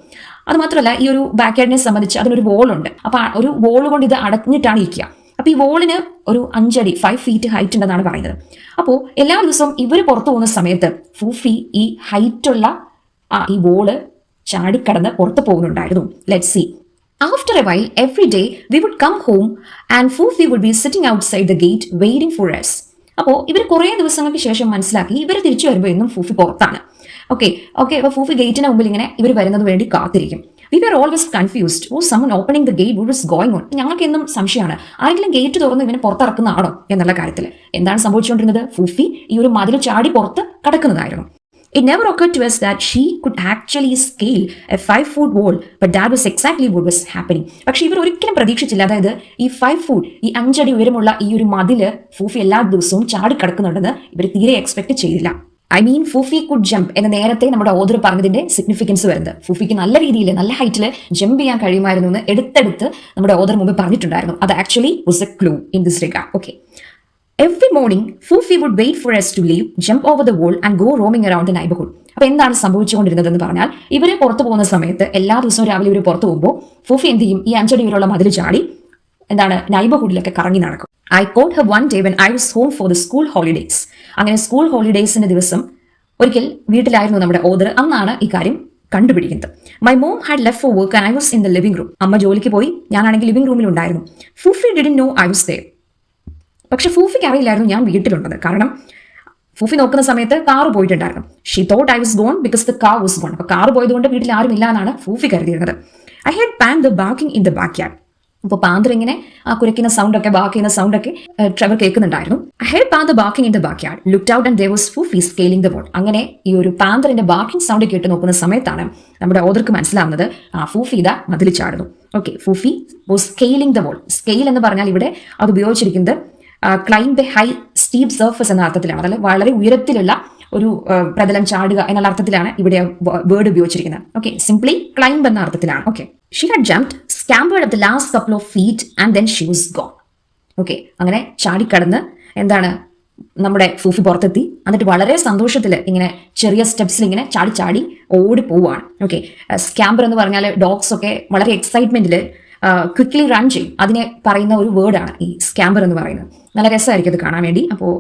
അത് മാത്രമല്ല ഈ ഒരു ബാക്ക് യാർഡിനെ സംബന്ധിച്ച് അതിനൊരു വോളുണ്ട്. അപ്പോൾ ഒരു വോൾ കൊണ്ട് ഇത് അടഞ്ഞിട്ടാണ് ഇരിക്കുക. അപ്പോൾ ഈ വോളിന് ഒരു 5 അടി 5 feet ഹൈറ്റ് ഉണ്ടെന്നാണ് പറയുന്നത്. അപ്പോൾ എല്ലാ ദിവസവും ഇവർ പുറത്തു പോകുന്ന സമയത്ത് ഫൂഫി ഈ ഹൈറ്റുള്ള ഈ വോള് ചാടിക്കടന്ന് പുറത്ത് പോകുന്നുണ്ടായിരുന്നു. Let's see. After a while, every day, we would come home and Fufi would be sitting outside the gate waiting for us. അപ്പോൾ ഇവർ കുറേ ദിവസങ്ങൾക്ക് ശേഷം മനസ്സിലാക്കി ഇവർ തിരിച്ചു വരുമ്പോൾ എന്നും ഫൂഫി പുറത്താണ്. ഓക്കെ, അപ്പോൾ ഫൂഫി ഗേറ്റിന് മുമ്പിൽ ഇങ്ങനെ ഇവർ വരുന്നത് വേണ്ടി കാത്തിരിക്കും. We were always confused. Oh someone opening the gate, what was going on. ഞങ്ങൾക്ക് എന്നും സംശയമാണ്, ആരെങ്കിലും ഗേറ്റ് തുറന്ന് ഇവനെ പുറത്തിറക്കുന്നതാണോ എന്നുള്ള കാര്യത്തിൽ. എന്താണ് സംഭവിച്ചുകൊണ്ടിരുന്നത്? ഫൂഫി ഈ ഒരു മതിൽ ചാടി പുറത്ത് കടക്കുന്നതായിരുന്നു. It never occurred to us that she could actually scale a 5-foot wall, but that was exactly what was happening. പക്ഷെ ഇവർ ഒരിക്കലും പ്രതീക്ഷിച്ചില്ല, അതായത് ഈ 5 foot, ഈ 5 അടി ഉയരമുള്ള ഈ ഒരു മതില് ഫൂഫി എല്ലാ ദിവസവും ചാടി കിടക്കുന്നുണ്ടെന്ന് ഇവർ തീരെ എക്സ്പെക്ട് ചെയ്തില്ല. ഫൂഫി കുഡ് ജംപ് എന്ന് നേരത്തെ നമ്മുടെ ഓതർ പറഞ്ഞതിന്റെ സിഗ്നിഫിക്കൻസ് വരുന്നത് ഫൂഫിക്ക് നല്ല രീതിയിൽ നല്ല ഹൈറ്റിൽ ജംപ് ചെയ്യാൻ കഴിയുമായിരുന്നു എന്ന് എടുത്തെടുത്ത് നമ്മുടെ ഓതർ മുമ്പ് പറഞ്ഞിട്ടുണ്ടായിരുന്നു. അത് actually was A clue in this regard. Okay, every morning Fufi would wait for us to leave, jump over the wall and go roaming around the neighborhood. അപ്പോൾ എന്താണ് സംഭവിച്ചുകൊണ്ടിരുന്നതെന്ന് പറഞ്ഞാൽ ഇവർ പുറത്തു പോകുന്ന സമയത്ത് എല്ലാ ദിവസവും രാവിലെ ഇവർ പുറത്തു പോകുമ്പോൾ ഫൂഫി എന്ത് ചെയ്യും? ഈ 5 അടി ഉയരമുള്ള മതിൽ ചാടി എന്താണ് നൈബർഹുഡിലൊക്കെ കറങ്ങി നടക്കും. I caught her one day when I was home for the school holidays. അങ്ങനെ സ്കൂൾ ഹോളിഡേയ്സിന്റെ ദിവസം ഒരിക്കൽ വീട്ടിലായിരുന്നു നമ്മുടെ ഓതർ. അന്നാണ് ഈ കാര്യം കണ്ടുപിടിക്കുന്നത്. My mom had left for work and I was in the living room. അമ്മ ജോലിക്ക് പോയി, ഞാനാണെങ്കിൽ ലിവിംഗ് റൂമിൽ ഉണ്ടായിരുന്നു. Fufi didn't know I was there. പക്ഷെ ഫൂഫിക്ക് അറിയില്ലായിരുന്നു ഞാൻ വീട്ടിലുള്ളത്. കാരണം ഫൂഫി നോക്കുന്ന സമയത്ത് കാറ് പോയിട്ടുണ്ടായിരുന്നു. She thought I was gone because the car was gone. അപ്പോൾ കാറ് പോയതുകൊണ്ട് വീട്ടിൽ ആരും ഇല്ല എന്നാണ് ഫൂഫി കരുതിയിരുന്നത്. I had Panther barking in the back yard. അപ്പോൾ പാന്തർ ഇങ്ങനെ ആ കുരയ്ക്കുന്ന സൗണ്ടൊക്കെ ബാക്ക് ചെയ്യുന്ന സൗണ്ടൊക്കെ ട്രെവർ കേൾക്കുന്നുണ്ടായിരുന്നു. I had Panther barking in the back yard, looked out and there was Fufi scaling the wall. അങ്ങനെ ഈ ഒരു പാന്തറിന്റെ ബാക്കിംഗ് സൗണ്ട് കേട്ട് നോക്കുന്ന സമയത്താണ് നമ്മുടെ ഓതർക്ക് മനസ്സിലാവുന്നത് ഫൂഫി ഇതാ മതിൽ ചാടുന്നു. Okay, Fufi was scaling the wall. Scale എന്ന് പറഞ്ഞാൽ ഇവിടെ അത് ഉപയോഗിച്ചിരിക്കുന്നത് climb a high steep surface എന്ന അർത്ഥത്തിലാണ്. അതല്ല വളരെ ഉയരത്തിലുള്ള ഒരു പ്രതലം ചാടുക എന്നുള്ള അർത്ഥത്തിലാണ് ഇവിടെ വേർഡ് ഉപയോഗിച്ചിരിക്കുന്നത്. ഓക്കെ, സിംപ്ലി ക്ലൈംബ് എന്ന അർത്ഥത്തിലാണ്. Okay, she had jumped, scampered at the last couple of feet and then she was gone. Okay, അങ്ങനെ ചാടിക്കടന്ന് എന്താണ് നമ്മുടെ ഫൂഫി പുറത്തെത്തി. എന്നിട്ട് വളരെ സന്തോഷത്തിൽ ഇങ്ങനെ ചെറിയ സ്റ്റെപ്സിൽ ഇങ്ങനെ ചാടി ചാടി ഓടി പോവുകയാണ്. ഓക്കെ, സ്കാമ്പർ എന്ന് പറഞ്ഞാൽ ഡോഗ്സ് ഒക്കെ വളരെ എക്സൈറ്റ്മെന്റിൽ ക്വിക്ക്ലി റൺ ചെയ്യും. അതിനെ പറയുന്ന ഒരു വേർഡാണ് ഈ സ്കാമ്പർ എന്ന് പറയുന്നത്. നല്ല രസമായിരിക്കും അത് കാണാൻ വേണ്ടി. അപ്പോൾ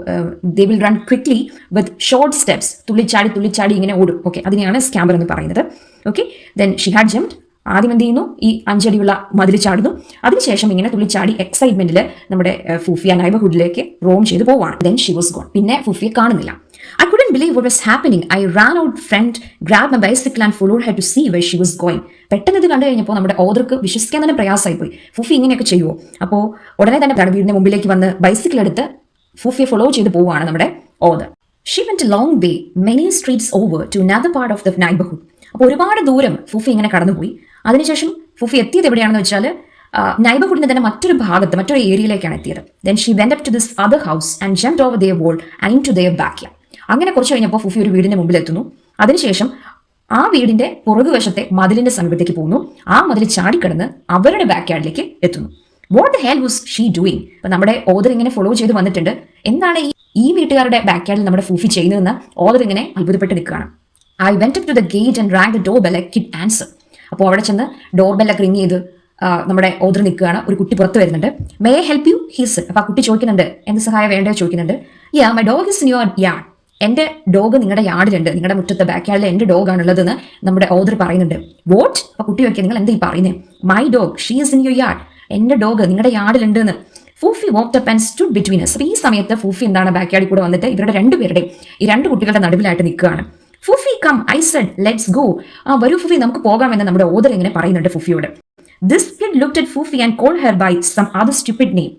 they will run quickly with short steps, തുള്ളിച്ചാടി തുള്ളിച്ചാടി ഇങ്ങനെ ഓടും. ഓക്കെ, അതിനെയാണ് സ്കാമ്പർ എന്ന് പറയുന്നത്. Okay, then she had jumped. ആദ്യം എന്ത് ചെയ്യുന്നു, ഈ 5 അടിയുള്ള മതിൽ ചാടുന്നു. അതിനുശേഷം ഇങ്ങനെ തുള്ളിച്ചാടി എക്സൈറ്റ്മെന്റിൽ നമ്മുടെ ഫൂഫി ആ നൈബർഹുഡിലേക്ക് റോം ചെയ്ത് പോവാണ്. Then she was gone. പിന്നെ ഫൂഫിയെ കാണുന്നില്ല. I couldn't believe what was happening. I ran out front, grabbed my bicycle and followed her to see where she was going. പെട്ടെന്ന് ഇത് കണ്ടു കഴിഞ്ഞപ്പോൾ നമ്മുടെ ഓദർക്ക് വിശ്വസിക്കാൻ തന്നെ പ്രയാസമായി പോയി. ഫൂഫി ഇങ്ങനെയൊക്കെ ചെയ്യുമോ? അപ്പോൾ ഉടനെ തന്നെ വീടിന്റെ മുമ്പിലേക്ക് വന്ന് ബൈസിക്കിൾ എടുത്ത് ഫൂഫിയെ ഫോളോ ചെയ്ത് പോവുകയാണ് നമ്മുടെ author. She went a long way, many streets over, to another part of the neighborhood. അപ്പോൾ ഒരുപാട് ദൂരം ഫൂഫി ഇങ്ങനെ കടന്നുപോയി. അതിനുശേഷം ഫൂഫി എത്തിയത് എവിടെയാണെന്ന് വെച്ചാൽ നൈബർഹുഡിന്റെ തന്നെ മറ്റൊരു ഭാഗത്ത്, മറ്റൊരു ഏരിയയിലേക്കാണ് എത്തിയത്. Then she went up to this other house and jumped over their wall and into their backyard. അങ്ങനെ കുറച്ച് കഴിഞ്ഞപ്പോൾ ഫൂഫി ഒരു വീടിന്റെ മുമ്പിൽ എത്തുന്നു. അതിനുശേഷം ആ വീടിന്റെ പുറകുവശത്തെ മതിലിന്റെ സമീപത്തേക്ക് പോകുന്നു. ആ മതിൽ ചാടിക്കടന്ന് അവരുടെ ബാക്ക്യാർഡിലേക്ക് എത്തുന്നു. What the hell was she doing? അപ്പൊ നമ്മുടെ ഓദർ ഇങ്ങനെ ഫോളോ ചെയ്ത് വന്നിട്ടുണ്ട്. എന്താണ് ഈ വീട്ടുകാരുടെ ബാക്ക്യാർഡിൽ നമ്മുടെ ഫൂഫി ചെയ്യുന്നതെന്ന് ഓദർ ഇങ്ങനെ അത്ഭുതപ്പെട്ട് നിൽക്കുകയാണ്. I went up to the gate and rang the door bell. A kid answer. അപ്പോൾ അവിടെ ചെന്ന് ഡോർ ബെല്ലൊക്കെ റിങ് ചെയ്ത് നമ്മുടെ ഓദർ നിൽക്കുകയാണ്. ഒരു കുട്ടി പുറത്ത് വരുന്നുണ്ട്. May I help you? He's. അപ്പൊ ആ കുട്ടി ചോദിക്കുന്നുണ്ട്, എന്ത് സഹായം വേണ്ടോ ചോദിക്കുന്നുണ്ട്. Yeah, my dog is in your yard. എന്റെ ഡോഗ് നിങ്ങളുടെ യാർഡിലുണ്ട്, നിങ്ങളുടെ മുറ്റത്തെ ബാക്ക്യാർഡിൽ എന്റെ ഡോഗ് ആണുള്ളതെന്ന് നമ്മുടെ ഓദർ പറയുന്നുണ്ട്. വോട്ട്? അപ്പൊ കുട്ടി നോക്കിയാൽ നിങ്ങൾ എന്താ ഈ പറയുന്നത്? My dog, she is in your yard. എന്റെ ഡോഗ് നിങ്ങളുടെ യാർഡിലുണ്ട് എന്ന്. Fufi walked up and stood between us. ഈ സമയത്ത് ഫൂഫി എന്താണ് ബാക്ക്യാർഡിൽ കൂടെ വന്നിട്ട് ഇവരുടെ രണ്ടുപേരുടെയും ഈ രണ്ട് കുട്ടികളുടെ നടുവിലായിട്ട് നിൽക്കുകയാണ്. Fufi come, I said let's go. വരൂ ഫൂഫി, നമുക്ക് പോകാമെന്ന് നമ്മുടെ ഓദർ ഇങ്ങനെ പറയുന്നുണ്ട് ഫൂഫിയോട്. This kid looked at Fufi and called her by some other stupid name.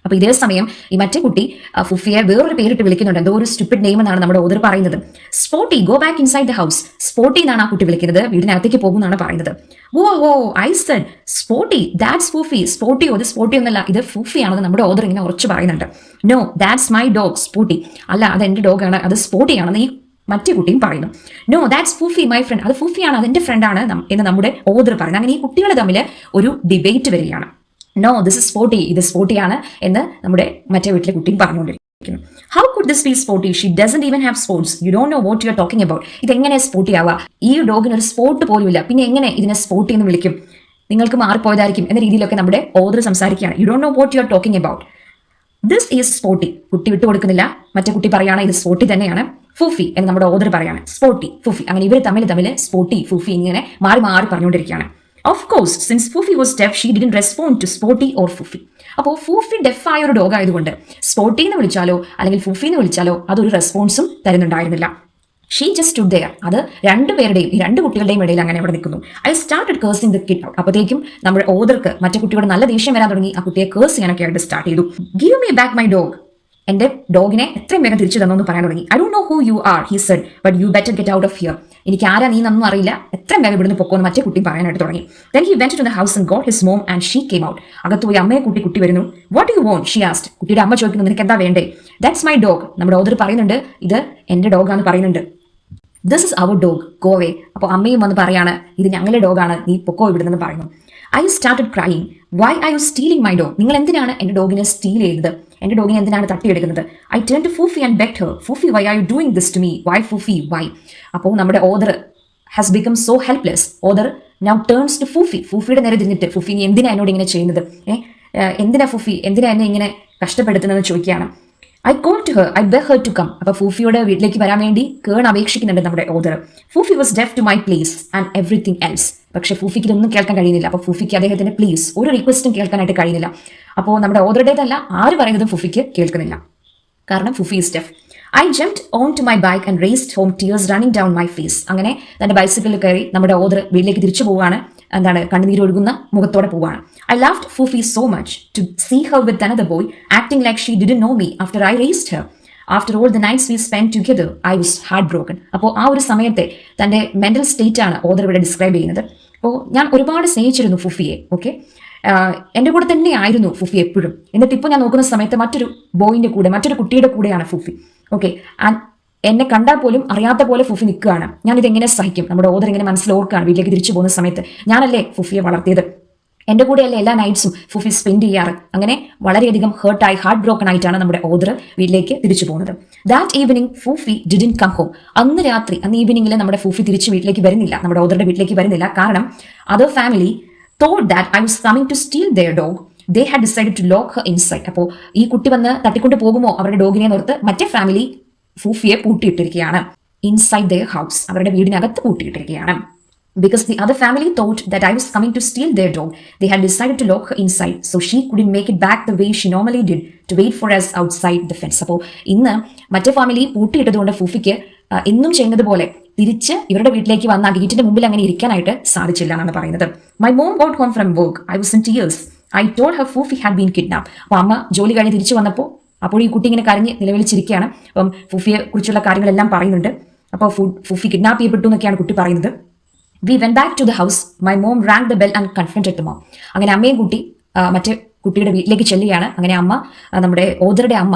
അപ്പൊ ഇതേ സമയം ഈ മറ്റേ കുട്ടി ഫുഫിയെ വേറൊരു പേരിട്ട് വിളിക്കുന്നുണ്ട്. എന്തോ ഒരു സ്റ്റുപ്പിഡ് നെയിം എന്നാണ് നമ്മുടെ ഓദർ പറയുന്നത്. Spotty, go back inside the house. Spotty എന്നാണ് ആ കുട്ടി വിളിക്കുന്നത്. വീടിനകത്തേക്ക് പോകുന്നതാണ് പറയുന്നത്. Oh I said Spotty, that's Fufi. സ്പോട്ടിയോ? ഇത് സ്പോട്ടി ഒന്നല്ല, ഇത് ഫൂഫിയാണെന്ന് നമ്മുടെ ഓദർ ഇങ്ങനെ ഉറച്ചു പറയുന്നുണ്ട്. No, that's my dog Spotty. അല്ല, അത് എന്റെ ഡോഗാണ്, അത് സ്പോട്ടിയാണെന്ന് ഈ മറ്റേ കുട്ടിയും പറയുന്നു. No, that's Fufi my friend. അത് ഫൂഫിയാണ്, അതെന്റെ ഫ്രണ്ടാണ് എന്ന് നമ്മുടെ ഓദർ പറയുന്നത്. അങ്ങനെ ഈ കുട്ടികൾ തമ്മിൽ ഒരു ഡിബേറ്റ് വരികയാണ്. നോ, ദിസ് ഇസ് സ്പോട്ടി, ഇത് സ്പോട്ടിയാണ് എന്ന് നമ്മുടെ മറ്റേ വീട്ടിലെ കുട്ടിയും പറഞ്ഞുകൊണ്ടിരിക്കുന്നു. How could this be Spotty? She doesn't even have spots. You don't know what you are talking about. ഇതെങ്ങനെ സ്പോട്ടി ആവുക? ഈ ഡോഗിന് ഒരു സ്പോർട്ട് പോലും ഇല്ല, പിന്നെ എങ്ങനെ ഇതിനെ സ്പോട്ടി എന്ന് വിളിക്കും? നിങ്ങൾക്ക് മാറിപ്പോയതായിരിക്കും എന്ന രീതിയിലൊക്കെ നമ്മുടെ ഓദർ സംസാരിക്കുകയാണ്. You don't know what you are talking about. This is Spotty. കുട്ടി വിട്ടുകൊടുക്കുന്നില്ല. മറ്റേ കുട്ടി പറയാണ് ഇത് സ്പോട്ടി തന്നെയാണ്. ഫൂഫി എന്ന് നമ്മുടെ ഓദർ പറയാണ്. സ്പോട്ടി, ഫൂഫി. അങ്ങനെ ഇവർ തമ്മിൽ സ്പോട്ടി, ഫൂഫി ഇങ്ങനെ മാറി മാറി പറഞ്ഞുകൊണ്ടിരിക്കുകയാണ്. Of course, since Fufi was deaf, she didn't respond to Sporty or Fufi. അപ്പോൾ ഫൂഫി ഡെഫ് ആയ ഒരു ഡോഗ് ആയതുകൊണ്ട് സ്പോട്ടി എന്ന് വിളിച്ചാലോ അല്ലെങ്കിൽ ഫൂഫി എന്ന് വിളിച്ചാലോ അതൊരു റെസ്പോൺസും തരുന്നുണ്ടായിരുന്നില്ല. She just stood there. അത് രണ്ടുപേരുടെയും ഈ രണ്ട് കുട്ടികളുടെയും ഇടയിൽ അങ്ങനെ അവിടെ നിൽക്കുന്നു. I started cursing the kid out. അപ്പോഴത്തേക്കും നമ്മുടെ ഓദർക്ക് മറ്റേ കുട്ടിയോട് നല്ല ദേഷ്യം വരാൻ തുടങ്ങി. ആ കുട്ടിയെ കേഴ്സ് ചെയ്യാനൊക്കെ ആയിട്ട് സ്റ്റാർട്ട് ചെയ്തു. Give me back my dog. എന്റെ ഡോഗിനെ എത്രയും വേഗം തിരിച്ചു തന്നോ എന്ന് പറയാൻ തുടങ്ങി. I don't know who you are, he said, but you better get out of here. എനിക്ക് ആരാ നീ എന്നൊന്നും അറിയില്ല, എത്രയും വേഗം ഇവിടുന്ന് പൊക്കോന്ന് മറ്റേ കുട്ടി പറയാനായിട്ട് തുടങ്ങി. Then he went to the house and got his mom and she came out. അകത്ത് പോയി അമ്മയെ കുട്ടി വരുന്നു. What do you want? She asked. കുട്ടിയുടെ അമ്മ ചോദിക്കുന്നു, നിനക്ക് എന്താ വേണ്ടേ? That's my dog. നമ്മുടെ ഓദർ പറയുന്നുണ്ട് ഇത് എന്റെ ഡോഗാന്ന് പറയുന്നുണ്ട്. This is our dog, go away. അപ്പോൾ അമ്മയും വന്ന് പറയാണ് ഇത് ഞങ്ങളുടെ ഡോഗാണ്, നീ പൊക്കോ ഇവിടുന്ന് പറയുന്നു. I started crying. Why are you stealing my dog? നിങ്ങൾ എന്തിനാണ് എന്റെ ഡോഗിനെ സ്റ്റീൽ ചെയ്തത്? എന്റെ ഡോഗിനെ എന്തിനാണ് തട്ടിയെടുക്കുന്നത്? I turned to Fufi and begged her. Fufi, why are you doing this to me? Why Fufi? Why? അപ്പോൾ നമ്മുടെ author has become so helpless. Author now turns to Fufi. ഫൂഫിയുടെ നേരെ തിരിഞ്ഞിട്ട് ഫൂഫി നീ എന്തിനാ എന്നോട് ഇങ്ങനെ ചെയ്യുന്നത്? എന്തിനാ ഫൂഫി, എന്തിനാ എന്നെ ഇങ്ങനെ കഷ്ടപ്പെടുത്തുന്നതെന്ന് ചോദിക്കുകയാണ്. I call to her, I beg her to come. അപ്പൊ ഫൂഫിയുടെ വീട്ടിലേക്ക് വരാൻ വേണ്ടി കേൺ അപേക്ഷിക്കുന്നുണ്ട് നമ്മുടെ author. Fufi was deaf to my pleas and everything else. പക്ഷെ ഫൂഫിക്ക് ഇതൊന്നും കേൾക്കാൻ കഴിയുന്നില്ല. അപ്പോൾ ഫൂഫിക്ക് അദ്ദേഹത്തിന്റെ പ്ലീസ് ഒരു റിക്വസ്റ്റും കേൾക്കാനായിട്ട് കഴിയുന്നില്ല. അപ്പോൾ നമ്മുടെ ഓദറുടേതല്ല, ആര് പറയുന്നതും ഫൂഫിക്ക് കേൾക്കുന്നില്ല, കാരണം Fufi is deaf. I jumped on to my bike and raced home, tears running down my face. അങ്ങനെ തന്റെ ബൈസിക്കിളിൽ കയറി നമ്മുടെ ഓദർ വീട്ടിലേക്ക് തിരിച്ചു പോവുകയാണ്. എന്താണ് കണ്ണുനീരൊഴുകുന്ന മുഖത്തോടെ പോവുകയാണ്. I laughed Fufi so much to see her with another boy acting like she didn't know me after I raised her. After all the nights we spend together I was heart broken. അപ്പോൾ ആ ഒരു സമയത്തെ തന്റെ mental state ആണ് author ഇവിടെ describe ചെയ്യുന്നത്. അപ്പോൾ ഞാൻ ഒരുപാട് സ്നേഹിച്ചിരുന്നു ഫുഫിയെ. ഓക്കെ, എൻ്റെ കൂടെ തന്നെ ആയിരുന്നു ഫുഫി എപ്പോഴും. എന്നിട്ട് ഇപ്പോൾ ഞാൻ നോക്കുന്ന സമയത്ത് മറ്റൊരു ബോയിന്റെ കൂടെ, മറ്റൊരു കുട്ടിയുടെ കൂടെയാണ് ഫുഫി. ഓക്കെ, എന്നെ കണ്ടാൽ പോലും അറിയാത്ത പോലെ ഫുഫി നിൽക്കുകയാണ്. ഞാനിത് എങ്ങനെ സഹിക്കും? നമ്മുടെ ഓദർ ഇങ്ങനെ മനസ്സിലോർക്കാണ് വീട്ടിലേക്ക് തിരിച്ചു പോകുന്ന സമയത്ത്. ഞാനല്ലേ ഫുഫിയെ വളർത്തിയത്, എൻ്റെ കൂടെയല്ലേ എല്ലാ നൈറ്റ്സും ഫുഫി സ്പെൻഡ് ചെയ്യാറ്. അങ്ങനെ വളരെയധികം ഹാർട്ട് ബ്രോക്കൺ ആയിട്ടാണ് നമ്മുടെ ഓദർ വീട്ടിലേക്ക് തിരിച്ചു പോകുന്നത്. That evening Fufi didn't come home. അന്ന് ഈവനിങ്ങിൽ നമ്മുടെ ഫൂഫി തിരിച്ച് വീട്ടിലേക്ക് വരുന്നില്ല, നമ്മുടെ ഓദറുടെ വീട്ടിലേക്ക് വരുന്നില്ല. കാരണം other family thought that I was coming to steal their dog. They had decided to lock her inside. അപ്പോൾ ഈ കുട്ടി വന്ന് തട്ടിക്കൊണ്ട് പോകുമോ അവരുടെ ഡോഗിനെ ഓർത്ത് മറ്റേ ഫാമിലി ഫൂഫിയെ പൂട്ടിയിട്ടിരിക്കുകയാണ്. ഇൻസൈഡ് ദെയർ ഹൗസ്, അവരുടെ വീടിനകത്ത് പൂട്ടിയിട്ടിരിക്കുകയാണ്. Because the other family thought that I was coming to steal their dog, they had decided to lock her inside, so she couldn't make it back the way she normally did to wait for us outside the fence. അപ്പോൾ ഇന്ന് മറ്റേ family പൂട്ടിയിട്ടതുകൊണ്ട് ഫൂഫിക്ക് എന്നും ചെയ്യുന്നത് പോലെ തിരിച്ച് ഇവരുടെ വീട്ടിലേക്ക് വന്ന ഗേറ്റിന്റെ മുമ്പിൽ അങ്ങനെ ഇരിക്കാനായിട്ട് സാധിച്ചില്ല എന്നാണ് പറയുന്നത്. My mom got home from work. I was in tears. I told her Fufi had been kidnapped. അപ്പോൾ അമ്മ ജോലി കഴിഞ്ഞ് തിരിച്ചു വന്നപ്പോൾ അപ്പോൾ ഈ കുട്ടി ഇങ്ങനെ കരഞ്ഞ് നിലവിളിച്ചിരിക്കുകയാണ്. അപ്പം ഫൂഫിയെ കുറിച്ചുള്ള കാര്യങ്ങളെല്ലാം പറയുന്നുണ്ട്. അപ്പോൾ ഫൂഫി കിഡ്നാപ്പ് ചെയ്യപ്പെട്ടു എന്നൊക്കെയാണ് കുട്ടി പറയുന്നത്. We went back to the house. My mom rang the bell and confronted the mom. അങ്ങനെ അമ്മയും കുട്ടി മറ്റേ കുട്ടിയുടെ വീട്ടിലേക്ക് ചെല്ലുകയാണ്. അങ്ങനെ അമ്മ, നമ്മുടെ ഓദറുടെ അമ്മ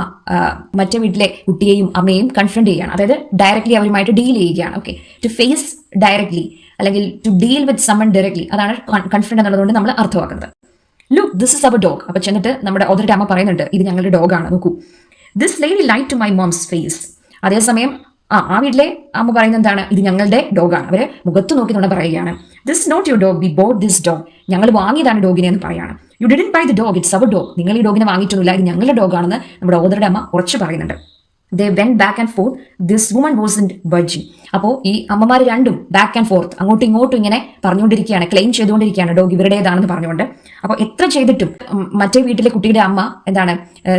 മറ്റേ വീട്ടിലെ കുട്ടിയെയും അമ്മയെയും കൺഫ്രണ്ട് ചെയ്യുകയാണ്. അതായത് ഡയറക്ട്ലി അവരുമായിട്ട് ഡീൽ ചെയ്യുകയാണ്. ഓക്കെ, ടു ഫേസ് ഡയറക്ട്ലി അല്ലെങ്കിൽ to deal with someone directly, അതാണ് കൺഫ്രണ്ട് എന്നുള്ളതുകൊണ്ട് നമ്മൾ അർത്ഥമാക്കുന്നത്. Look, this is our dog. അപ്പൊ ചെന്നിട്ട് നമ്മുടെ ഓദറുടെ അമ്മ പറയുന്നുണ്ട്, ഇത് ഞങ്ങളുടെ ഡോഗാണ്, നോക്കൂ. This lady lied to my mom's face. അതേസമയം ആ വീട്ടിലെ അമ്മ പറയുന്നത് എന്താണ്? ഇത് ഞങ്ങളുടെ ഡോഗാണ്. അവരെ മുഖത്ത് നോക്കി നമ്മൾ പറയുകയാണ്. This not your dog, we bought this dog. ഞങ്ങൾ വാങ്ങിയതാണ് ഡോഗിനെ എന്ന് പറയാണ്. You didn't buy the dog, it's our dog. നിങ്ങൾ ഈ ഡോഗിനെ വാങ്ങിയിട്ടൊന്നുമില്ല, ഇത് ഞങ്ങളുടെ ഡോഗാണെന്ന് നമ്മുടെ ഓദറുടെ അമ്മ ഉറച്ചു പറയുന്നുണ്ട്. They went back and forth. This woman wasn't budging. അപ്പോൾ ഈ അമ്മമാർ രണ്ടും ബാക്ക് ആൻഡ് ഫോർത്ത്, അങ്ങോട്ടും ഇങ്ങോട്ടും ഇങ്ങനെ പറഞ്ഞുകൊണ്ടിരിക്കുകയാണ്, ക്ലെയിം ചെയ്തുകൊണ്ടിരിക്കുകയാണ് ഡോഗ് ഇവരുടേതാണെന്ന് പറഞ്ഞുകൊണ്ട്. അപ്പോൾ എത്ര ചെയ്തിട്ടും മറ്റേ വീട്ടിലെ കുട്ടിയുടെ അമ്മ എന്താണ്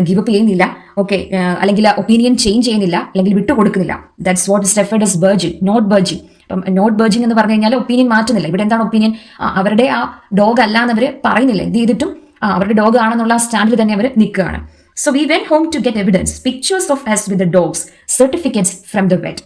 ഗിവ് അപ്പ് ചെയ്യുന്നില്ല. ഓക്കെ, അല്ലെങ്കിൽ ഒപ്പീനിയൻ ചേഞ്ച് ചെയ്യുന്നില്ല, അല്ലെങ്കിൽ വിട്ടുകൊടുക്കുന്നില്ല. That's what is referred as budging, not budging. അപ്പം നോട്ട് ബർജിങ് എന്ന് പറഞ്ഞു കഴിഞ്ഞാൽ ഒപ്പീനിയൻ മാറ്റുന്നില്ല. ഇവിടെ എന്താണ് ഒപ്പീനിയൻ? അവരുടെ ആ ഡോഗ് അല്ല എന്നവർ പറയുന്നില്ല. എന്ത് ചെയ്തിട്ടും അവരുടെ ഡോഗ് ആണെന്നുള്ള സ്റ്റാൻഡിൽ തന്നെ അവർ നിൽക്കുകയാണ്. So we went home to get evidence, pictures of us with the dogs, certificates from the vet.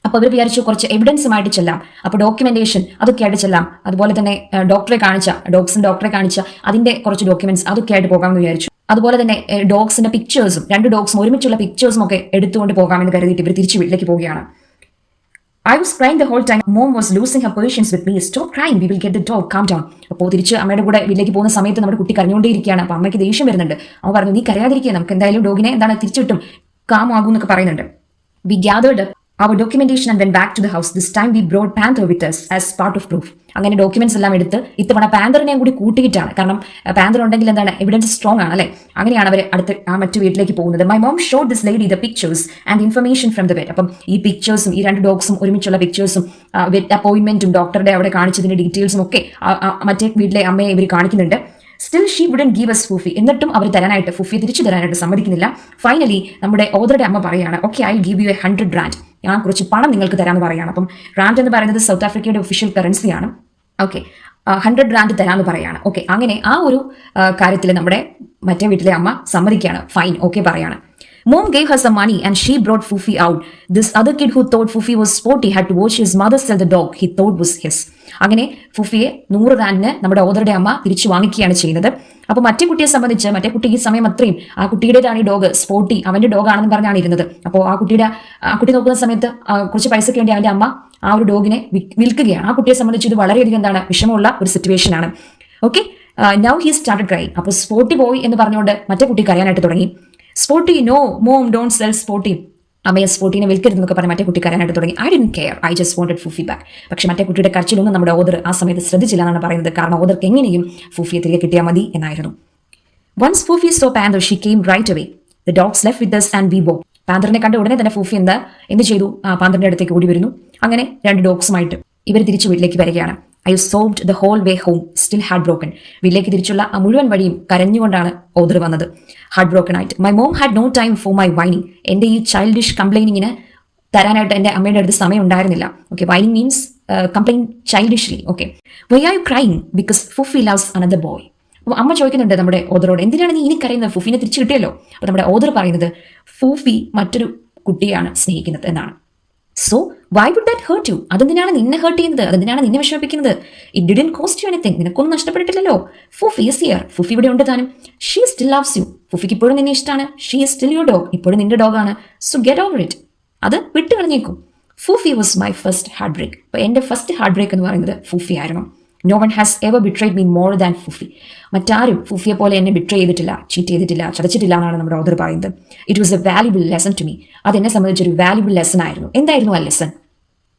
അപ്പോൾ അവർ വിചാരിച്ചു കുറച്ച് എവിഡൻസുമായിട്ട് ചെല്ലാം, അപ്പോൾ ഡോക്യുമെന്റേഷൻ അതൊക്കെ ആയിട്ട് ചെല്ലാം, അതുപോലെ തന്നെ ഡോക്ടറെ കാണിച്ച അതിന്റെ കുറച്ച് ഡോക്യുമെന്റ്സ് അതൊക്കെ ആയിട്ട് പോകാമെന്ന് വിചാരിച്ചു. അതുപോലെ തന്നെ ഡോഗ്സിന്റെ പിക്ചേഴ്സും, രണ്ട് ഡോഗ്സും ഒരുമിച്ചുള്ള പിക്ചേഴ്സും ഒക്കെ എടുത്തുകൊണ്ട് പോകാമെന്ന് കരുതിയിട്ട് ഇവർ തിരിച്ചു വീട്ടിലേക്ക് പോവുകയാണ്. I was crying the whole time. Mom was losing her patience with me. Stop crying, we will get the dog, calm down. അപ്പോൾ തിരിച്ച് അമ്മയുടെ കൂടെ വീട്ടിലേക്ക് പോകുന്ന സമയത്ത് നമ്മുടെ കുട്ടി കരഞ്ഞുകൊണ്ടേയിരിക്കുകയാണ്. അപ്പോൾ അമ്മയ്ക്ക് ദേഷ്യം വരുന്നുണ്ട്. അവൻ പറഞ്ഞു, നീ കരയാതിരിക്കുക, നമുക്ക് എന്തായാലും ഡോഗിനെ എന്താണ് തിരിച്ചു കിട്ടും, കാം ആകും എന്നൊക്കെ പറയുന്നുണ്ട്. We gathered up our documentation and went back to the house. This time we brought Panther with us as part of proof. അങ്ങനെ ഡോക്യുമെന്റ്സ് എല്ലാം എടുത്ത് ഇത്തവണ പാന്തറിനെയും കൂടി കൂട്ടിയിട്ടാണ്. കാരണം പാന്തർ ഉണ്ടെങ്കിൽ എന്താണ് എവിഡൻസ് സ്ട്രോങ് ആണ് അല്ലെ. അങ്ങനെയാണ് അവർ അടുത്ത് മറ്റു വീട്ടിലേക്ക് പോകുന്നത്. My mom showed this lady the pictures and information from the vet. അപ്പം ഈ പിക്ചേഴ്സും ഈ രണ്ട് ഡോഗ്സും ഒരുമിച്ചുള്ള പിക്ചേഴ്സും വെറ്റ് അപ്പോയിന്റ്മെന്റും ഡോക്ടറുടെ അവിടെ കാണിച്ചതിന്റെ ഡീറ്റെയിൽസും ഒക്കെ മറ്റേ വീട്ടിലെ അമ്മയെ ഇവർ കാണിക്കുന്നുണ്ട്. Still she wouldn't give us Fufi. എന്നിട്ടും അവർ തരാനായിട്ട്, ഫൂഫിയെ തിരിച്ചു തരാനായിട്ട് സമ്മതിക്കുന്നില്ല. ഫൈനലി നമ്മുടെ ഓദറുടെ അമ്മ പറയാണ്, okay, I give you 100 rand. ഞാൻ കുറച്ച് പണം നിങ്ങൾക്ക് തരാമെന്ന് പറയാണ്. അപ്പം റാൻഡ് എന്ന് പറയുന്നത് സൗത്ത് ആഫ്രിക്കയുടെ ഒഫീഷ്യൽ കറൻസിയാണ്. ഓക്കെ, 100 rand തരാമെന്ന് പറയാണ്. ഓക്കെ, അങ്ങനെ ആ ഒരു കാര്യത്തിൽ നമ്മുടെ മറ്റേ വീട്ടിലെ അമ്മ സമ്മതിക്കുകയാണ്. ഫൈൻ, ഓക്കെ പറയാണ്. Mom gave her some money and she brought Fufi out. This other kid who thought Fufi was sporty had to watch his mother sell the dog he thought was his. അങ്ങനെ ഫുഫിയെ 100 rand നമ്മുടെ ഓദറുടെ അമ്മ തിരിച്ചു വാങ്ങിക്കുകയാണ് ചെയ്യുന്നത്. അപ്പോൾ മറ്റേ കുട്ടിയെ സംബന്ധിച്ച് മറ്റേ കുട്ടി ഈ സമയം അത്രയും ആ കുട്ടിയുടേതാണ് ഈ ഡോഗ്, സ്പോർട്ടി അവന്റെ ഡോഗ് ആണെന്ന് പറഞ്ഞാണ് ഇരുന്നത്. അപ്പോൾ ആ കുട്ടി നോക്കുന്ന സമയത്ത് കുറച്ച് പൈസയ്ക്ക് വേണ്ടി അവന്റെ അമ്മ ആ ഒരു ഡോഗിനെ വിൽക്കുകയാണ്. ആ കുട്ടിയെ സംബന്ധിച്ച് ഇത് വളരെയധികം എന്താണ് വിഷമമുള്ള ഒരു സിറ്റുവേഷൻ ആണ്. Okay, now he started cry. അപ്പോൾ സ്പോർട്ടി ബോയ് എന്ന് പറഞ്ഞുകൊണ്ട് മറ്റേ കുട്ടി കരയാനായിട്ട് തുടങ്ങി. Spotty, no mom, don't sell Spotty. അമ്മയെ സ്പോർട്ടിനെ വിൽക്കരുതെന്നൊക്കെ പറഞ്ഞ് മറ്റേ കുട്ടി കരയാനായിട്ട് തുടങ്ങി. I didn't care, I just wanted Fufi back. പക്ഷെ മറ്റേ കുട്ടിയുടെ കരച്ചിലൊന്നും നമ്മുടെ ഓദർ ആ സമയത്ത് ശ്രദ്ധിച്ചില്ല എന്നാണ് പറയുന്നത്. കാരണം ഓദർക്ക് എങ്ങനെയും ഫൂഫിയെ തിരികെ കിട്ടിയാൽ മതി എന്നായിരുന്നു. Once Fufi saw Panther she came right away. The dogs left with us and we walked. പാന്തറിനെ കണ്ട ഉടനെ തന്നെ ഫൂഫി എന്ത് ചെയ്തു? പാന്തറിന്റെ അടുത്തേക്ക് ഓടി വരുന്നു. അങ്ങനെ രണ്ട് ഡോഗ്സുമായിട്ട് ഇവർ തിരിച്ചു വീട്ടിലേക്ക് വരികയാണ്. I sobbed the whole way home, still heart broken. വീട്ടിലേക്ക് തിരിച്ചുള്ള ആ മുഴുവൻ വഴിയും കരഞ്ഞുകൊണ്ടാണ് ഓദർ വന്നത്, ഹാർട്ട് ബ്രോക്കൺ ആയിട്ട്. My mom had no time for my whining. എൻ്റെ ഈ ചൈൽഡിഷ് കംപ്ലൈനിങ്ങിന് തരാനായിട്ട് എൻ്റെ അമ്മയുടെ അടുത്ത് സമയം ഉണ്ടായിരുന്നില്ല. Okay, whining means complain childishly. Okay, why are you crying? Because Fufi loves another boy. അപ്പോൾ അമ്മ ചോദിക്കുന്നുണ്ട് നമ്മുടെ ഓദറോട്, എന്തിനാണ് നീ ഇനി കരയുന്നത്? ഫുഫിനെ തിരിച്ചു കിട്ടിയല്ലോ. അപ്പോൾ നമ്മുടെ ഓദർ പറയുന്നത്, ഫൂഫി മറ്റൊരു കുട്ടിയാണ് സ്നേഹിക്കുന്നത് എന്നാണ്. So why would that hurt you? അതെന്തിനാണ് നിന്നെ ഹേർട്ട് ചെയ്യുന്നത്? അതെന്തിനാണ് നിന്നെ വിഷമിപ്പിക്കുന്നത്? It didn't cost you anything. നിനക്കൊന്നും നഷ്ടപ്പെട്ടിട്ടില്ലല്ലോ. Fufi is here. ഫുഫി ഇവിടെ ഉണ്ട് താനും. She still loves you. ഫുഫിക്ക് ഇപ്പോഴും നിന്നെ ഇഷ്ടമാണ്. She is still your dog. ഇപ്പോഴും നിന്റെ ഡോഗാണ്. So get over it. അത് വിട്ട് കളഞ്ഞേക്കും. Fufi was my first heartbreak. അപ്പോൾ എൻ്റെ ഫസ്റ്റ് ഹാർട്ട് ബ്രേക്ക് എന്ന് പറയുന്നത് ഫൂഫി ആയിരുന്നു. No one has ever betrayed me more than Fufi. മറ്റാരും ഫൂഫിയെ പോലെ എന്നെ ബിട്രേ ചെയ്തിട്ടില്ല, ചീറ്റ് ചെയ്തിട്ടില്ല, ചതച്ചിട്ടില്ല എന്നാണ് നമ്മുടെ ഓദർ പറയുന്നത്. It was a valuable lesson to me. അതെന്നെ സംബന്ധിച്ചൊരു വാല്യുബിൾ ലെസൺ ആയിരുന്നു. എന്തായിരുന്നു ആ lesson?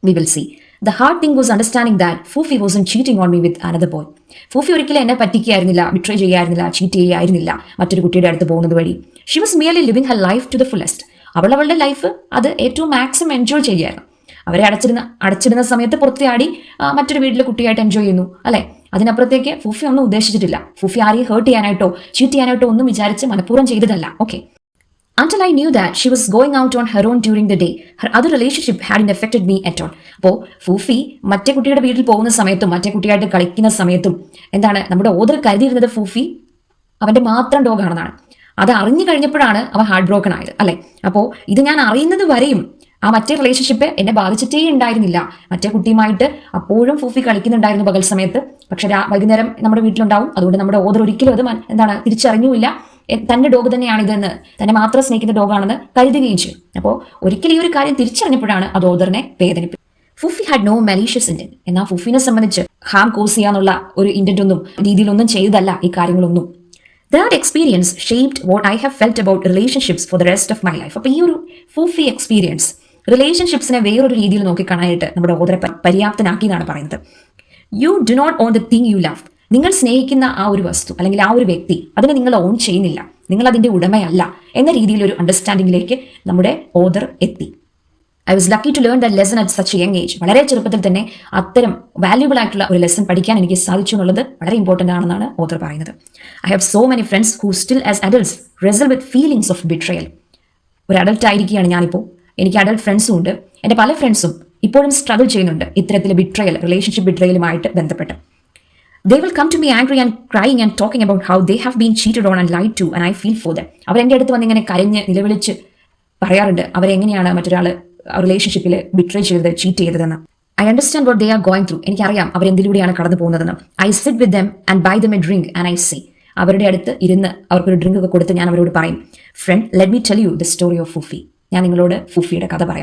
We will see. The hard thing was understanding that Fufi wasn't cheating on me with another boy. ഫൂഫി ഒരിക്കലും എന്നെ പറ്റിക്കായിരുന്നില്ല, ബിട്രേ ചെയ്യായിരുന്നില്ല, ചീറ്റ് ചെയ്യായിരുന്നില്ല മറ്റൊരു കുട്ടിയുടെ അടുത്ത് പോകുന്നത് വഴി. She was merely living her life to the fullest. അവളുടെ ലൈഫ് അത് ഏറ്റവും മാക്സിമം എൻജോയ് ചെയ്യായിരുന്നു. അവരെ അടച്ചിടുന്ന സമയത്ത് പുറത്തിയാടി മറ്റൊരു വീട്ടിലെ കുട്ടിയായിട്ട് എൻജോയ് ചെയ്യുന്നു അല്ലെ. അതിനപ്പുറത്തേക്ക് ഫൂഫി ഒന്നും ഉദ്ദേശിച്ചിട്ടില്ല. ഫൂഫി ആരെയും ഹേർട്ട് ചെയ്യാനായിട്ടോ ചീറ്റ് ചെയ്യാനായിട്ടോ ഒന്നും വിചാരിച്ച് മനഃപൂർവ്വം ചെയ്തതല്ല. Okay. Until I knew that she was going out on her own during the day, her other relationship hadn't affected me at all. അപ്പോൾ ഫൂഫി മറ്റേ കുട്ടിയുടെ വീട്ടിൽ പോകുന്ന സമയത്തും മറ്റേ കുട്ടിയായിട്ട് കളിക്കുന്ന സമയത്തും എന്താണ് നമ്മുടെ ഓദർ കരുതിയിരുന്നത് ഫൂഫി അവന്റെ മാത്രം ഡോഗാണെന്നാണ്. അത് അറിഞ്ഞു കഴിഞ്ഞപ്പോഴാണ് അവൻ ഹാർട്ട് ബ്രോക്കൺ ആയത് അല്ലെ. അപ്പോൾ ഇത് ഞാൻ അറിയുന്നത് വരെയും ആ മറ്റേ റിലേഷൻഷിപ്പ് എന്നെ ബാധിച്ചിട്ടേ ഉണ്ടായിരുന്നില്ല. മറ്റേ കുട്ടിയുമായിട്ട് അപ്പോഴും ഫൂഫി കളിക്കുന്നുണ്ടായിരുന്നു പകൽ സമയത്ത്. പക്ഷെ വൈകുന്നേരം നമ്മുടെ വീട്ടിലുണ്ടാവും. അതുകൊണ്ട് നമ്മുടെ ഓദർ ഒരിക്കലും അത് തിരിച്ചറിഞ്ഞില്ല. തന്റെ ഡോഗ് തന്നെയാണ് ഇതെന്ന്, തന്നെ മാത്രം സ്നേഹിക്കുന്ന ഡോഗാണെന്ന് കരുതുകയും ചെയ്യും. അപ്പോൾ ഒരിക്കലും ഈ ഒരു കാര്യം തിരിച്ചറിഞ്ഞപ്പോഴാണ് അത് ഓദറിനെ വേദനിപ്പിച്ചത്. ഫൂഫി ഹാഡ് നോ മലീഷ്യസ് ഇന്റന്റ്. എന്നാൽ ഫൂഫിനെ സംബന്ധിച്ച് ഹാം കോസ് ചെയ്യാന്നുള്ള ഒരു ഇന്റന്റ് ഒന്നും രീതിയിലൊന്നും ചെയ്തതല്ല ഈ കാര്യങ്ങളൊന്നും. That experience shaped what I have felt about relationships for the rest of my life. അപ്പോൾ ഈ ഒരു ഫൂഫി എക്സ്പീരിയൻസ് റിലേഷൻഷിപ്സിനെ വേറൊരു രീതിയിൽ നോക്കിക്കാണാനായിട്ട് നമ്മുടെ ഓദറെ പര്യാപ്തനാക്കി എന്നാണ് പറയുന്നത്. You do not own the thing you love. നിങ്ങൾ സ്നേഹിക്കുന്ന ആ ഒരു വസ്തു അല്ലെങ്കിൽ ആ ഒരു വ്യക്തി അതിനെ നിങ്ങൾ ഓൺ ചെയ്യുന്നില്ല, നിങ്ങൾ അതിന്റെ ഉടമയല്ല എന്ന രീതിയിലൊരു അണ്ടർസ്റ്റാൻഡിങ്ങിലേക്ക് നമ്മുടെ ഓദർ എത്തി. I was lucky to learn the lesson at such young age. വളരെ ചെറുപ്പത്തിൽ തന്നെ അത്തരം വാല്യൂബിൾ ആയിട്ടുള്ള ഒരു ലെസൺ പഠിക്കാൻ എനിക്ക് സാധിച്ചു എന്നുള്ളത് വളരെ ഇമ്പോർട്ടൻ്റ് ആണെന്നാണ് ഓദർ പറയുന്നത്. I have so many friends who still as adults wrestle with feelings of betrayal. ഒരു അഡൽട്ട് ആയിരിക്കുകയാണ് ഞാനിപ്പോൾ. എനിക്ക് അഡൽട്ട് ഫ്രണ്ട്സും ഉണ്ട്. എൻ്റെ പല ഫ്രണ്ട്സും ഇപ്പോഴും സ്ട്രഗിൾ ചെയ്യുന്നുണ്ട് ഇത്തരത്തിലെ ബിട്രയൽ, റിലേഷൻഷിപ്പ് ബിട്രയലുമായിട്ട് ബന്ധപ്പെട്ട്. They will come to me angry and crying and talking about how they have been cheated on and lied to and I feel for them. അവർ എൻ്റെ അടുത്ത് വന്ന് ഇങ്ങനെ കരഞ്ഞ് നിലവിളിച്ച് പറയാറുണ്ട് അവരെങ്ങനെയാണ് മറ്റൊരാൾ റിലേഷൻഷിപ്പിൽ ബിട്രേ ചെയ്തത്, ചീറ്റ് ചെയ്തതെന്ന്. I understand what they are going through. എനിക്കറിയാം അവരെന്തിലൂടെയാണ് കടന്നു പോകുന്നതെന്ന്. I sit with them and buy them a drink and I say. അവരുടെ അടുത്ത് ഇരുന്ന് അവർക്കൊരു ഡ്രിങ്ക് ഒക്കെ കൊടുത്ത് ഞാൻ അവരോട് പറയും, friend let me tell you the story of Fufi. ഞാൻ നിങ്ങളോട് ഫൂഫിയുടെ കഥ പറയാം.